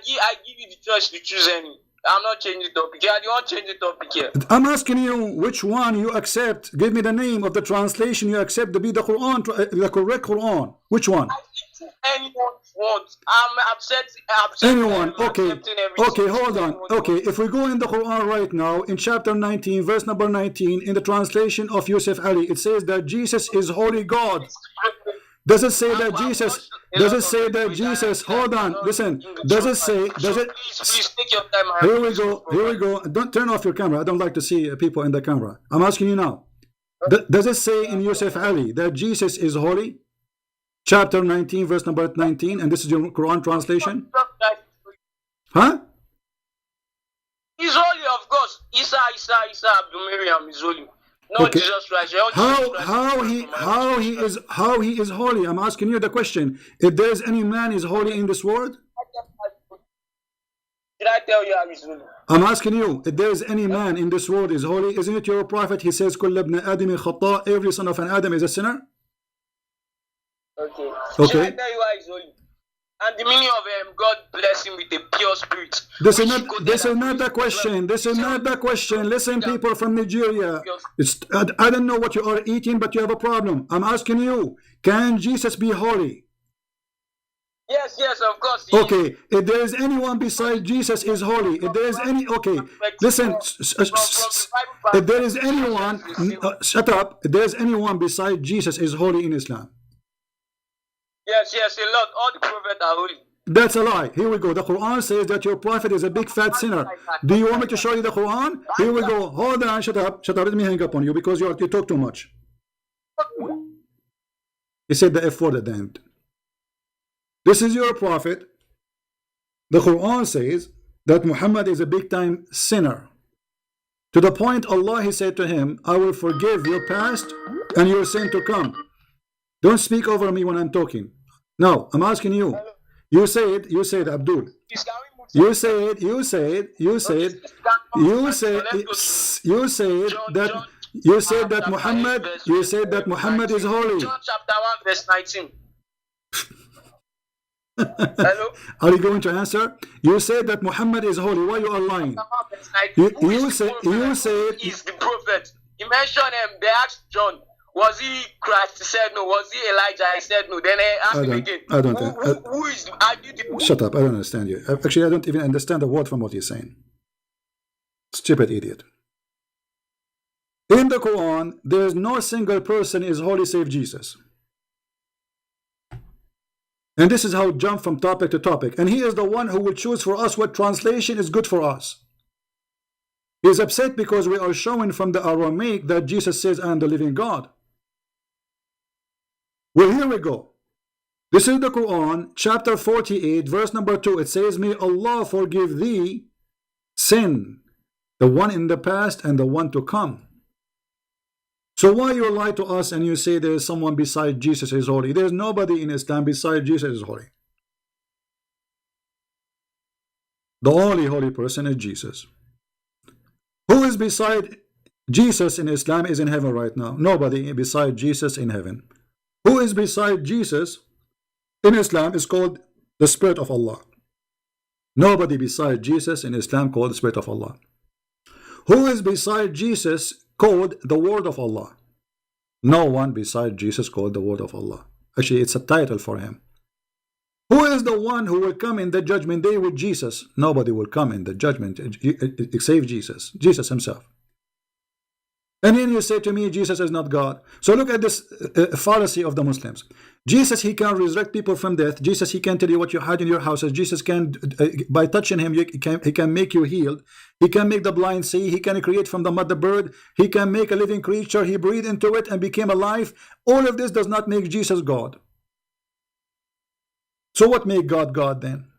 give you the choice to choose any. I'm not changing topic. Yeah, you want to change the topic here. I'm asking you which one you accept. Give me the name of the translation you accept to be the Quran, the correct Quran. Which one? Anyone wants. I'm accepting. Anyone. I'm Okay. accepting everything. Okay, hold on. Okay, if we go in the Quran right now, in chapter 19, verse number 19, in the translation of Yusuf Ali, it says that Jesus is holy God. Does it say that Jesus? Does it say that Jesus? Hold on, listen. Does it say? Does it? Please take your time. Here we go. Here we go. Don't turn off your camera. I don't like to see people in the camera. I'm asking you now. Does it say in Yusuf Ali that Jesus is holy? Chapter 19, verse number 19, and this is your Quran translation? Huh? He's holy, of course. Isa Abdul Miriam is holy. No, okay. Jesus Christ. How he is holy? I'm asking you the question. If there's any man is holy in this world? Did I tell you how he's holy? I'm asking you, if there's any man in this world is holy, isn't it your prophet? He says, كل ابن آدم خطاء. Every son of an Adam is a sinner. Okay. Okay. Should I tell you why he's holy? And the meaning of God bless him with a pure spirit. This is not the question. This is not the question. Listen, people from Nigeria. I don't know what you are eating, but you have a problem. I'm asking you, can Jesus be holy? Yes, of course. Okay, if there is anyone beside Jesus is holy. If there is any, okay, listen. If there is anyone, shut up. If there is anyone beside Jesus is holy in Islam. Yes, a lot. All the prophets are holy. That's a lie. Here we go. The Quran says that your prophet is a big fat sinner. Do you want me to show you the Quran? Here we go. Hold on. Shut up. Let me hang up on you because you talk too much. He said the F word at the end. This is your prophet. The Quran says that Muhammad is a big time sinner. To the point Allah, he said to him, I will forgive your past and your sin to come. Don't speak over me when I'm talking. Now, I'm asking you. You said, Abdul. You said that Muhammad is holy. John chapter 1 verse 19. Hello? Are you going to answer? You said that Muhammad is holy. Why you are lying? You said he's the prophet. He mentioned him. They asked John, was he Christ? He said no. Was he Elijah? He said no. Then they asked him again. Who is? Shut up! I don't understand you. Actually, I don't even understand a word from what you're saying. Stupid idiot. In the Quran, there is no single person is holy save Jesus. And this is how it jump from topic to topic. And he is the one who will choose for us what translation is good for us. He is upset because we are showing from the Aramaic that Jesus says, I am the living God. Well, here we go. This is the Quran, chapter 48, verse number 2. It says, may Allah forgive thee sin, the one in the past and the one to come. So why you lie to us and you say there is someone beside Jesus is holy? There is nobody in Islam beside Jesus is holy. The only holy person is Jesus. Who is beside Jesus in Islam is in heaven right now. Nobody beside Jesus in heaven. Who is beside Jesus in Islam is called the Spirit of Allah. Nobody beside Jesus in Islam called the Spirit of Allah. Who is beside Jesus called the Word of Allah? No one beside Jesus called the Word of Allah. Actually, it's a title for him. Who is the one who will come in the judgment day with Jesus? Nobody will come in the judgment save Jesus. Jesus himself. And then you say to me, Jesus is not God. So look at this fallacy of the Muslims. Jesus, he can resurrect people from death. Jesus, he can tell you what you had in your houses. Jesus can, by touching him, he can make you healed. He can make the blind see. He can create from the mud the bird. He can make a living creature. He breathed into it and became alive. All of this does not make Jesus God. So what make God God then?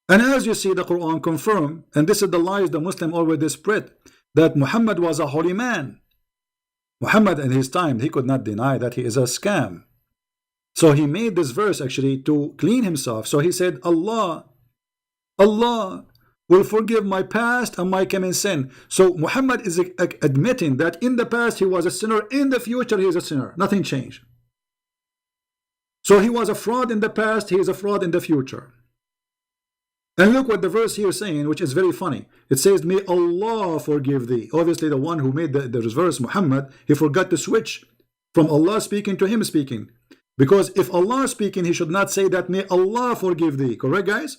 And as you see, the Quran confirm, and this is the lies the Muslim already spread, that Muhammad was a holy man. Muhammad in his time, he could not deny that he is a scam. So he made this verse actually to clean himself. So he said, Allah will forgive my past and my coming sin. So Muhammad is admitting that in the past he was a sinner, in the future he is a sinner. Nothing changed. So he was a fraud in the past, he is a fraud in the future. And look what the verse here is saying, which is very funny. It says, may Allah forgive thee. Obviously, the one who made the verse, Muhammad, he forgot to switch from Allah speaking to him speaking. Because if Allah is speaking, he should not say that, may Allah forgive thee. Correct, guys?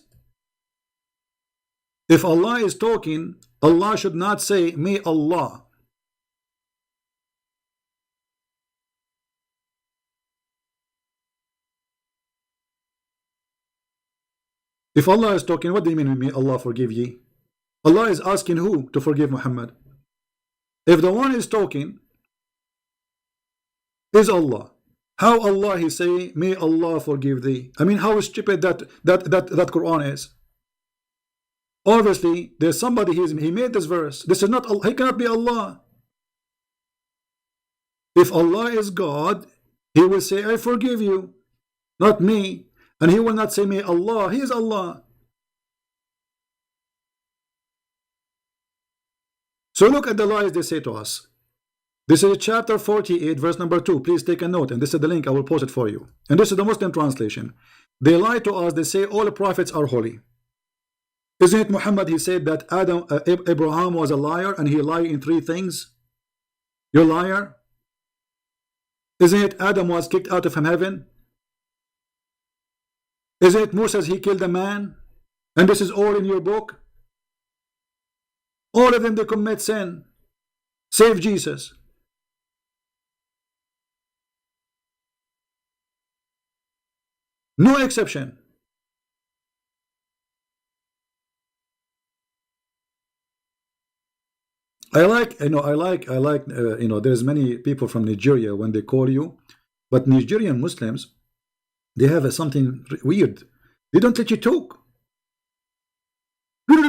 If Allah is talking, Allah should not say, may Allah. If Allah is talking, what do you mean, may Allah forgive ye? Allah is asking who to forgive Muhammad? If the one is talking is Allah, how Allah he say, may Allah forgive thee? I mean, how stupid that Quran is. Obviously, there's somebody he made this verse. This is not Allah. He cannot be Allah. If Allah is God, he will say, I forgive you, not me. And he will not say, may Allah. He is Allah. So look at the lies they say to us. This is chapter 48, verse number 2. Please take a note. And this is the link. I will post it for you. And this is the Muslim translation. They lie to us. They say all the prophets are holy. Isn't it Muhammad? He said that Abraham was a liar and he lied in 3 things. You're a liar. Isn't it Adam was kicked out of heaven? Isn't it Moses he killed a man? And this is all in your book. All of them they commit sin. Save Jesus. No exception. I like, there's many people from Nigeria when they call you, but Nigerian Muslims, they have something weird. They don't let you talk. And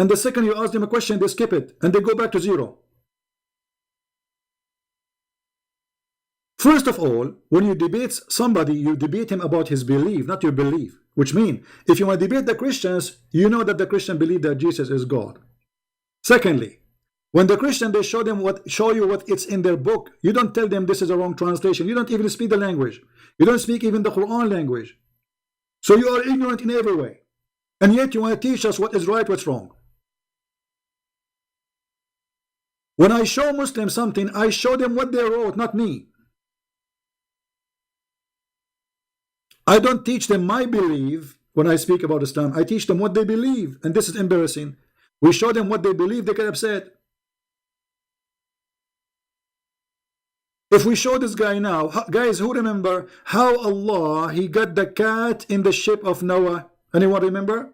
the second you ask them a question, they skip it and they go back to 0. First of all, when you debate somebody, you debate him about his belief, not your belief. Which means, if you want to debate the Christians, you know that the Christian believe that Jesus is God. Secondly, when the Christian they show you what it's in their book, you don't tell them this is a wrong translation. You don't even speak the language. You don't speak even the Quran language. So you are ignorant in every way. And yet you want to teach us what is right, what's wrong. When I show Muslims something, I show them what they wrote, not me. I don't teach them my belief when I speak about Islam. I teach them what they believe. And this is embarrassing. We show them what they believe, they get upset. If we show this guy now, guys, who remember how Allah, he got the cat in the ship of Noah? Anyone remember?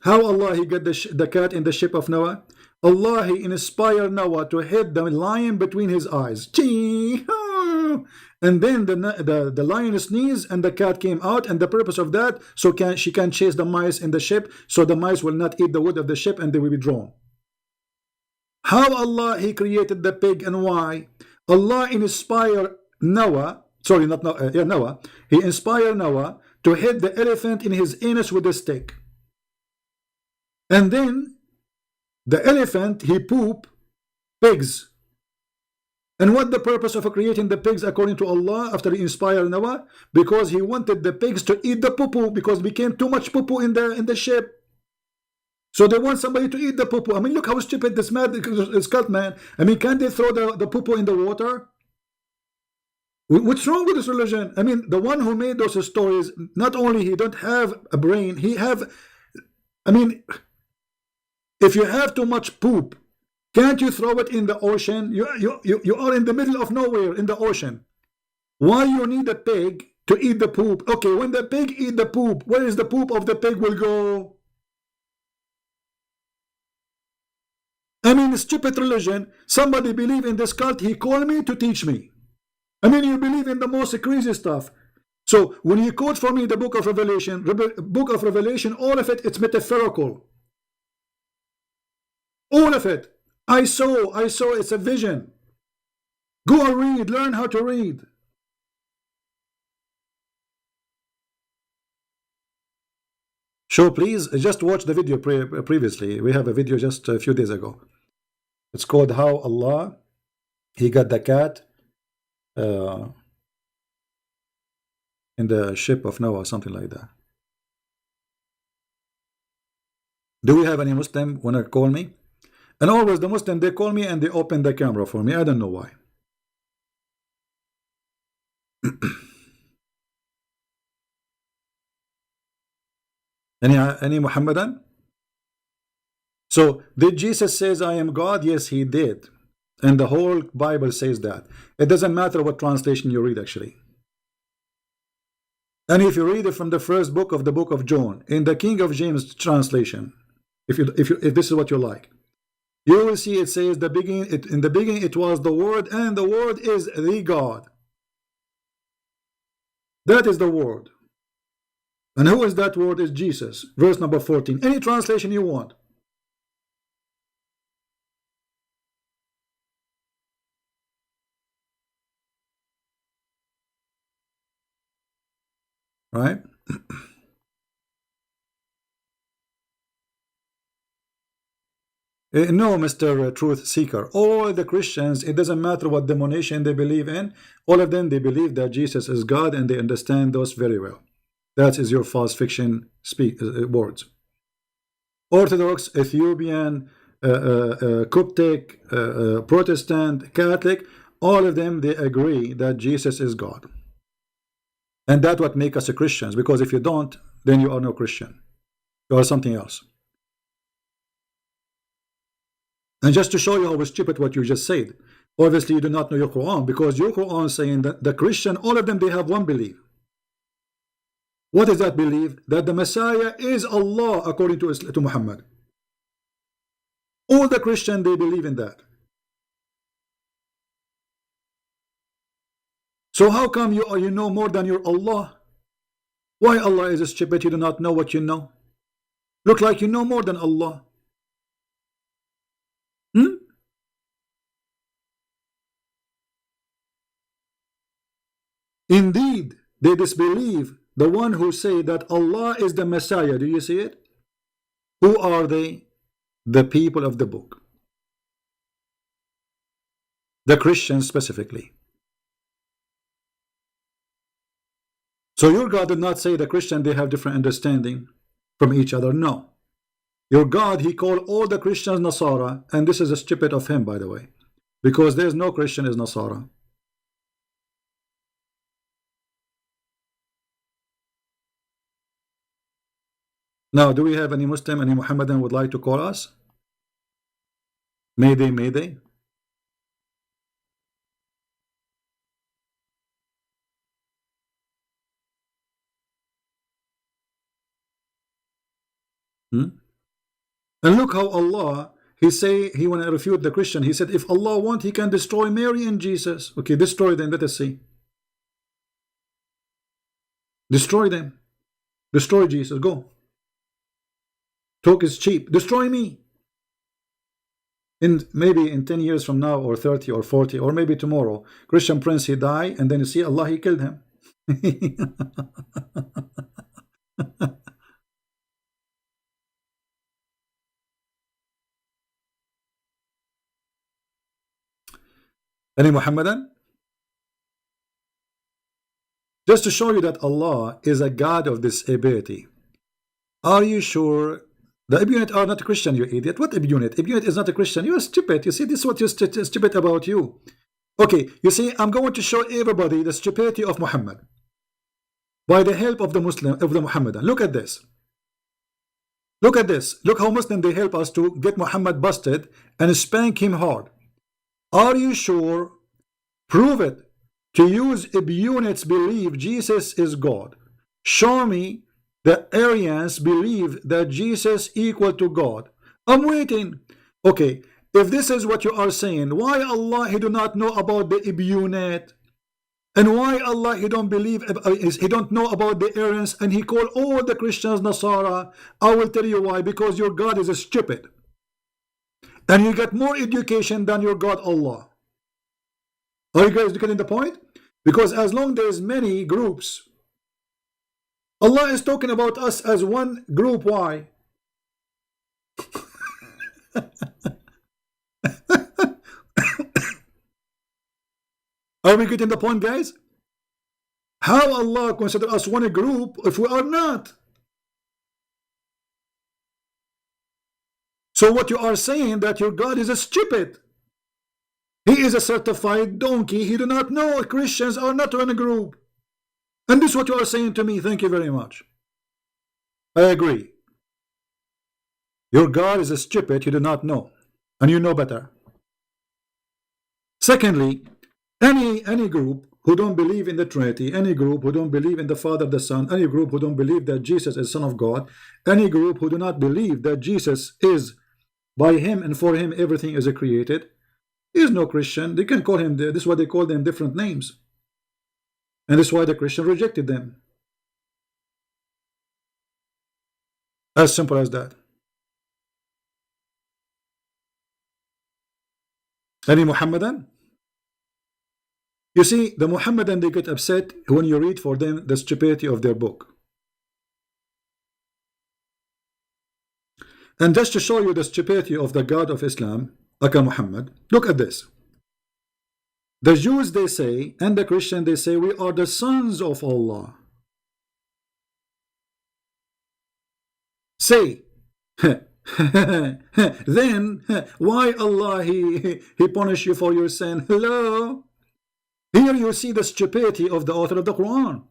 How Allah, he got the cat in the ship of Noah? Allah, he inspired Noah to hit the lion between his eyes. And then the lion sneezed and the cat came out, and the purpose of that, so she can chase the mice in the ship, so the mice will not eat the wood of the ship and they will be drawn. How Allah, he created the pig and why? Allah inspired Noah, sorry, not Noah, Noah. He inspired Noah to hit the elephant in his anus with a stick. And then the elephant, he pooped pigs. And what the purpose of creating the pigs according to Allah after he inspired Noah? Because he wanted the pigs to eat the poo-poo, because became too much poo-poo in the ship. So they want somebody to eat the poo-poo. I mean, look how stupid this cult man. I mean, can't they throw the poo-poo in the water? What's wrong with this religion? I mean, the one who made those stories, not only he don't have a brain, he have, I mean, if you have too much poop, can't you throw it in the ocean? You are in the middle of nowhere in the ocean. Why you need a pig to eat the poop? Okay, when the pig eat the poop, where is the poop of the pig will go? I mean, stupid religion. Somebody believe in this cult. He called me to teach me. I mean, you believe in the most crazy stuff. So when you quote for me the book of Revelation, all of it, it's metaphorical. All of it. I saw, it's a vision. Go and read, learn how to read. So please, just watch the video previously. We have a video just a few days ago. It's called How Allah, he got the cat. in the ship of Noah, something like that. Do we have any Muslim wanna call me? And always the Muslim, they call me and they open the camera for me. I don't know why. Any Muhammadan? So did Jesus says I am God? Yes, he did. And the whole Bible says that. It doesn't matter what translation you read, actually. And if you read it from the first book of the book of John, in the King of James translation, if this is what you like, you will see it says in the beginning it was the Word, and the Word is the God. That is the Word. And who is that Word? Is Jesus. Verse number 14. Any translation you want. Right? No, Mr. Truth Seeker. All the Christians, it doesn't matter what denomination they believe in, all of them, they believe that Jesus is God and they understand those very well. That is your false fiction words. Orthodox, Ethiopian, Coptic, Protestant, Catholic, all of them, they agree that Jesus is God. And that's what makes us a Christians, because if you don't, then you are no Christian. You are something else. And just to show you how stupid what you just said, obviously you do not know your Quran, because your Quran is saying that the Christian, all of them, they have one belief. What is that belief? That the Messiah is Allah according to Muhammad. All the Christians, they believe in that. So how come you know more than your Allah? Why Allah is stupid? You do not know what you know. Look like you know more than Allah. Indeed, they disbelieve the one who say that Allah is the Messiah. Do you see it? Who are they? The people of the book. The Christians specifically. So your God did not say the Christian they have different understanding from each other. No. Your God, he called all the Christians Nasara, and this is a stupid of him, by the way, because there's no Christian is Nasara. Now, do we have any Muslim, any Muhammadan would like to call us? Mayday, mayday. And look how Allah, he want to refute the Christian. He said, if Allah want, he can destroy Mary and Jesus. Okay, destroy them. Let us see. Destroy them. Destroy Jesus. Go. Talk is cheap. Destroy me. Maybe in 10 years from now, or 30 or 40, or maybe tomorrow, Christian Prince, he died, and then you see Allah, he killed him. Any Muhammadan? Just to show you that Allah is a God of this ability. Are you sure? The Ibunit are not a Christian, you idiot. What Ibunit? Ibunit is not a Christian. You are stupid. You see, this is what is stupid about you. Okay, you see, I'm going to show everybody the stupidity of Muhammad by the help of the Muhammadan. Look at this. Look at this. Look how Muslim they help us to get Muhammad busted and spank him hard. Are you sure? Prove it. To use Ibunit's belief Jesus is God. Show me the Arians believe that Jesus equal to God. I'm waiting. Okay, if this is what you are saying, why Allah he do not know about the Ibunit? And why Allah he don't believe, he don't know about the Arians, and he call all the Christians Nasara? I will tell you why. Because your God is stupid, and you get more education than your God Allah. Are you guys getting the point? Because as long there's many groups, Allah is talking about us as one group. Why? Are we getting the point, guys? How Allah consider us one group if we are not? So what you are saying that your God is a stupid. He is a certified donkey. He do not know Christians are not one group. And this is what you are saying to me. Thank you very much. I agree. Your God is a stupid. You do not know. And you know better. Secondly, any group who don't believe in the Trinity, any group who don't believe in the Father, the Son, any group who don't believe that Jesus is Son of God, any group who do not believe that Jesus is by him and for him everything is created, is no Christian. They can call him, this is why they call them different names. And this is why the Christian rejected them. As simple as that. Any Muhammadan? You see, the Muhammadan, they get upset when you read for them the stupidity of their book. And just to show you the stupidity of the God of Islam, Aka Muhammad, look at this. The Jews, they say, and the Christian, they say, we are the sons of Allah. Say, then why Allah he punish you for your sin? Hello? Here you see the stupidity of the author of the Quran.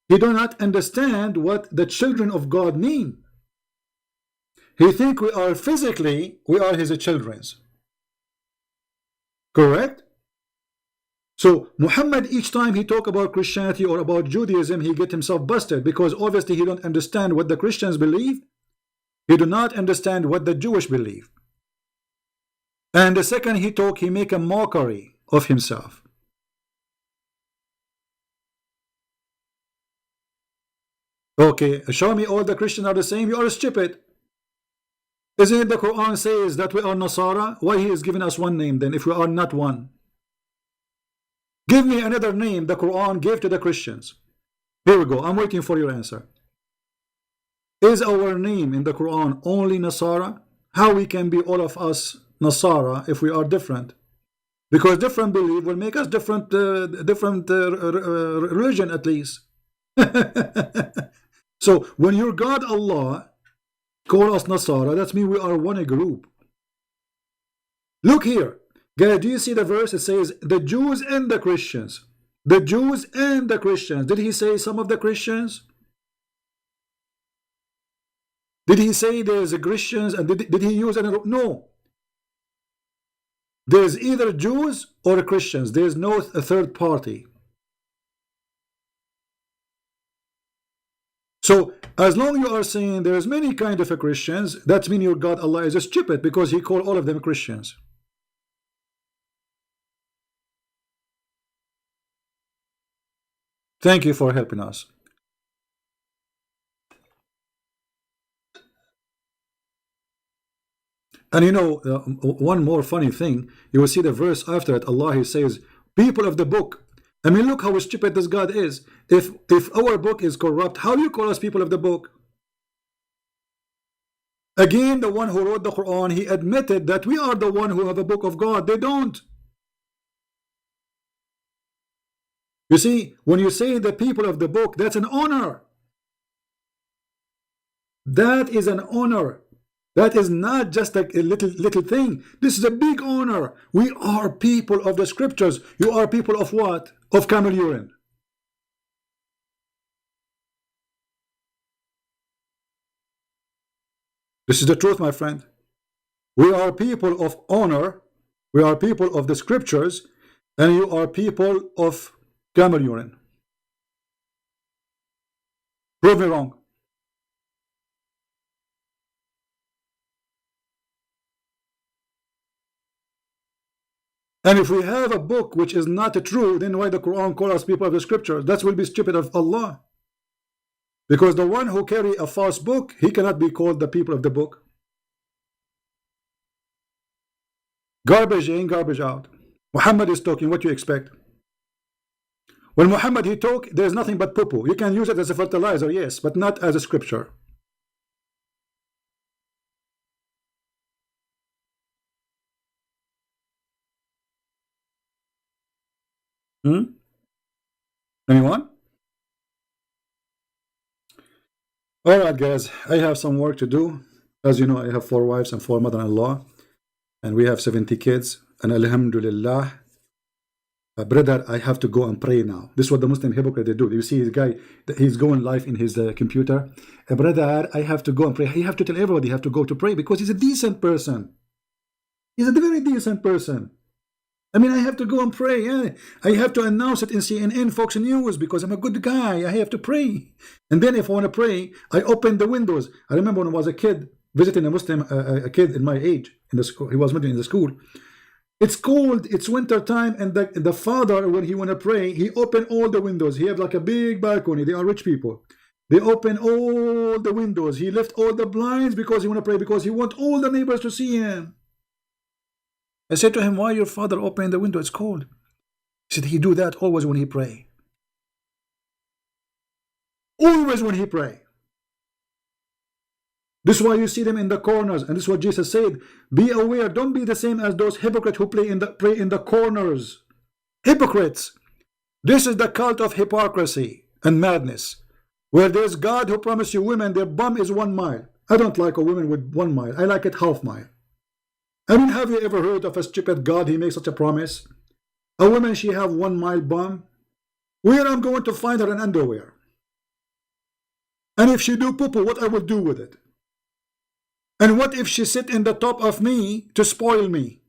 He do not understand what the children of God mean. He think we are physically, we are his children's. Correct? So Muhammad, each time he talk about Christianity or about Judaism, he get himself busted because obviously he don't understand what the Christians believe. He do not understand what the Jewish believe. And the second he talk, he make a mockery of himself. Okay, show me all the Christians are the same. You are stupid. Isn't it the Quran says that we are Nasara? Why he is giving us one name then if we are not one? Give me another name the Quran gave to the Christians. Here we go. I'm waiting for your answer. Is our name in the Quran only Nasara? How we can be all of us Nasara if we are different? Because different belief will make us different religion at least. So when your God Allah call us Nasara, that means we are one group. Look here. Guys, do you see the verse? It says the Jews and the Christians. The Jews and the Christians. Did he say some of the Christians? Did he say there's a Christians and did he use another? No. There's either Jews or Christians. There's no third party. So as long you are saying there's many kind of Christians, that means your God Allah is stupid because he called all of them Christians. Thank you for helping us. And you know, one more funny thing, you will see the verse after it, Allah he says, people of the book. I mean, look how stupid this God is. If our book is corrupt, how do you call us people of the book? Again, the one who wrote the Quran, he admitted that we are the one who have a book of God. They don't. You see, when you say the people of the book, that's an honor. That is an honor. That is not just a little thing. This is a big honor. We are people of the scriptures. You are people of what? Of camel urine. This is the truth, my friend. We are people of honor. We are people of the scriptures. And you are people of camel urine. Prove me wrong. And if we have a book which is not true, then why the Quran call us people of the scriptures? That will be stupid of Allah. Because the one who carry a false book, he cannot be called the people of the book. Garbage in, garbage out. Muhammad is talking, what you expect? When Muhammad he talk, there's nothing but poo-poo. You can use it as a fertilizer, yes, but not as a scripture. Anyone? All right, guys, I have some work to do. As you know, I have 4 wives and 4 mother-in-law, and we have 70 kids. And Alhamdulillah, brother, I have to go and pray now. This is what the Muslim hypocrite they do. You see, his guy, he's going live in his computer. Brother, I have to go and pray. He have to tell everybody he have to go to pray because he's a decent person. He's a very decent person. I mean, I have to go and pray. Yeah. I have to announce it in CNN, Fox News, because I'm a good guy. I have to pray. And then if I want to pray, I open the windows. I remember when I was a kid, visiting a Muslim, a kid in my age, in the school. He was in the school. It's cold, it's winter time, and the father, when he want to pray, he open all the windows. He have like a big balcony. They are rich people. They open all the windows. He left all the blinds because he want to pray, because he want all the neighbors to see him. I said to him, why your father open the window? It's cold. He said he do that always when he pray. Always when he pray. This is why you see them in the corners, and this is what Jesus said. Be aware, don't be the same as those hypocrites who pray in the corners. Hypocrites. This is the cult of hypocrisy and madness. Where there's God who promised you women, their bum is 1 mile. I don't like a woman with 1 mile. I like it half mile. I mean, have you ever heard of a stupid God? He makes such a promise. A woman, she have 1 mile bum. Where I'm going to find her in underwear? And if she do poo-poo, what I will do with it? And what if she sit in the top of me to spoil me?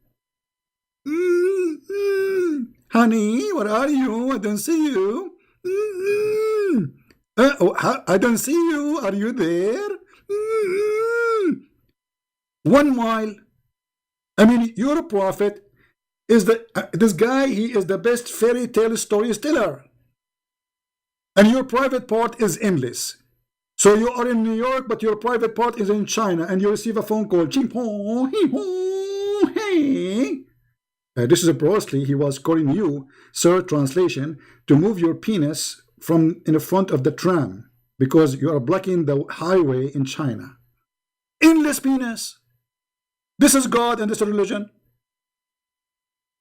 Honey, where are you? I don't see you. I don't see you. Are you there? 1 mile. I mean, your prophet is this guy. He is the best fairy tale storyteller, and your private part is endless. So you are in New York, but your private part is in China, and you receive a phone call. Hey. This is a Bruce Lee. He was calling you, sir, translation, to move your penis from in the front of the tram because you are blocking the highway in China. Endless penis. This is God and this is religion.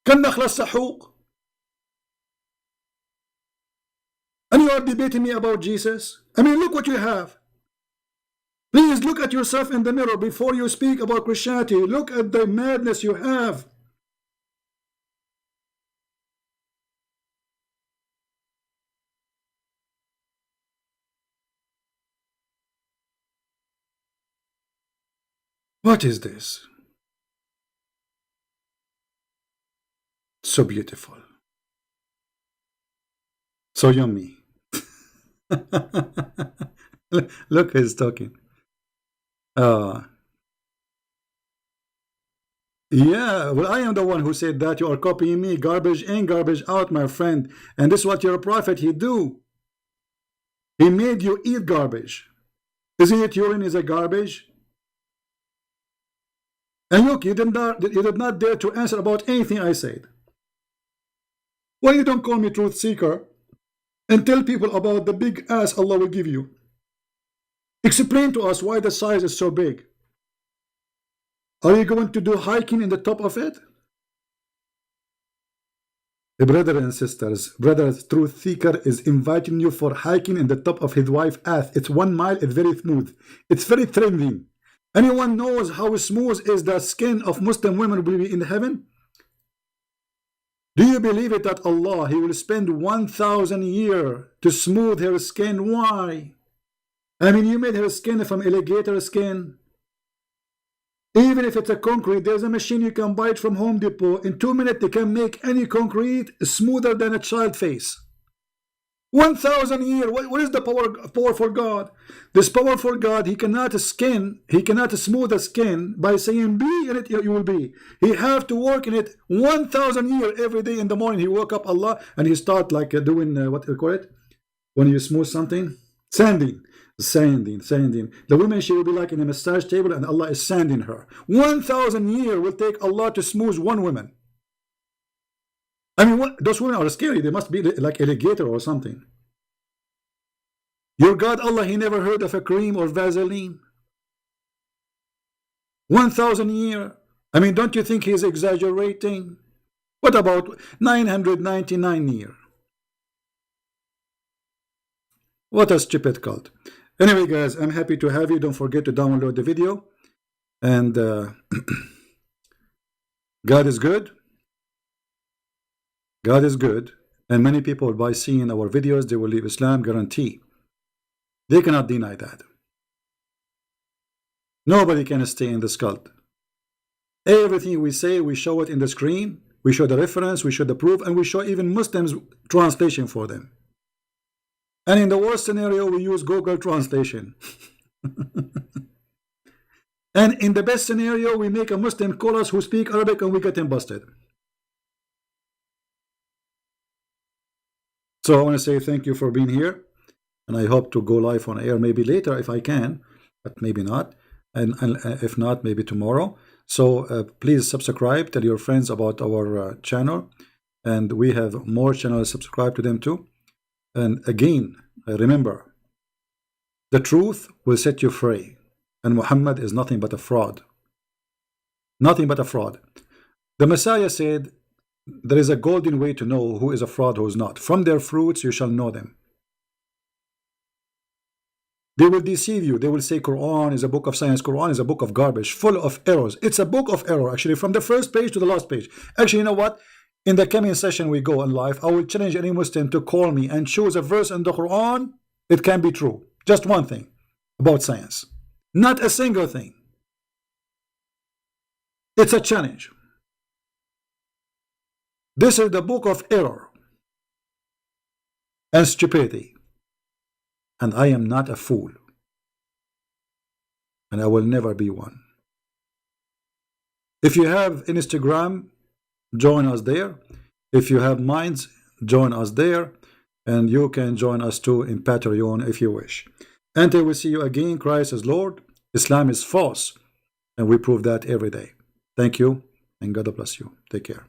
And you are debating me about Jesus? I mean, look what you have. Please look at yourself in the mirror before you speak about Christianity. Look at the madness you have. What is this? So beautiful. So yummy. Look who's talking. Yeah, well, I am the one who said that. You are copying me. Garbage in, garbage out, my friend. And this is what your prophet, he do. He made you eat garbage. Isn't it urine is a garbage? And look, you did not dare to answer about anything I said. Why you don't call me truth seeker and tell people about the big ass Allah will give you? Explain to us why the size is so big. Are you going to do hiking in the top of it? Brothers and sisters, brothers, truth seeker is inviting you for hiking in the top of his wife's ass. It's 1 mile, it's very smooth. It's very trending. Anyone knows how smooth is the skin of Muslim women will be in heaven? Do you believe it that Allah, he will spend 1,000 years to smooth her skin? Why? I mean, you made her skin from alligator skin. Even if it's a concrete, there's a machine you can buy it from Home Depot. In 2 minutes, they can make any concrete smoother than a child face. 1,000 years. What is the power for God? This powerful God, he cannot smooth the skin by saying be in it, you will be. He have to work in it 1,000 years every day in the morning. He woke up Allah and he start like doing what you call it when you smooth something, sanding. The woman, she will be like in a massage table and Allah is sanding her. 1,000 years will take Allah to smooth one woman. I mean, those women are scary. They must be like alligator or something. Your God Allah, he never heard of a cream or Vaseline. 1,000 years. I mean, don't you think he's exaggerating? What about 999 years? What a stupid cult. Anyway, guys, I'm happy to have you. Don't forget to download the video. And God is good. God is good. And many people, by seeing our videos, they will leave Islam, guarantee. They cannot deny that. Nobody can stay in this cult. Everything we say, we show it in the screen. We show the reference, we show the proof, and we show even Muslims translation for them. And in the worst scenario, we use Google Translation. And in the best scenario, we make a Muslim call us who speak Arabic and we get him busted. So I want to say thank you for being here. And I hope to go live on air maybe later if I can, but maybe not. And if not, maybe tomorrow. So please subscribe, tell your friends about our channel. And we have more channels, subscribe to them too. And again, remember, the truth will set you free. And Muhammad is nothing but a fraud. Nothing but a fraud. The Messiah said, there is a golden way to know who is a fraud, who is not. From their fruits you shall know them. They will deceive you. They will say Quran is a book of science. Quran is a book of garbage, full of errors. It's a book of error, actually, from the first page to the last page. Actually, you know what? In the coming session we go in live, I will challenge any Muslim to call me and choose a verse in the Quran. It can be true. Just one thing about science. Not a single thing. It's a challenge. This is the book of error and stupidity. And I am not a fool. And I will never be one. If you have Instagram, join us there. If you have minds, join us there. And you can join us too in Patreon if you wish. Until we see you again, Christ is Lord. Islam is false. And we prove that every day. Thank you. And God bless you. Take care.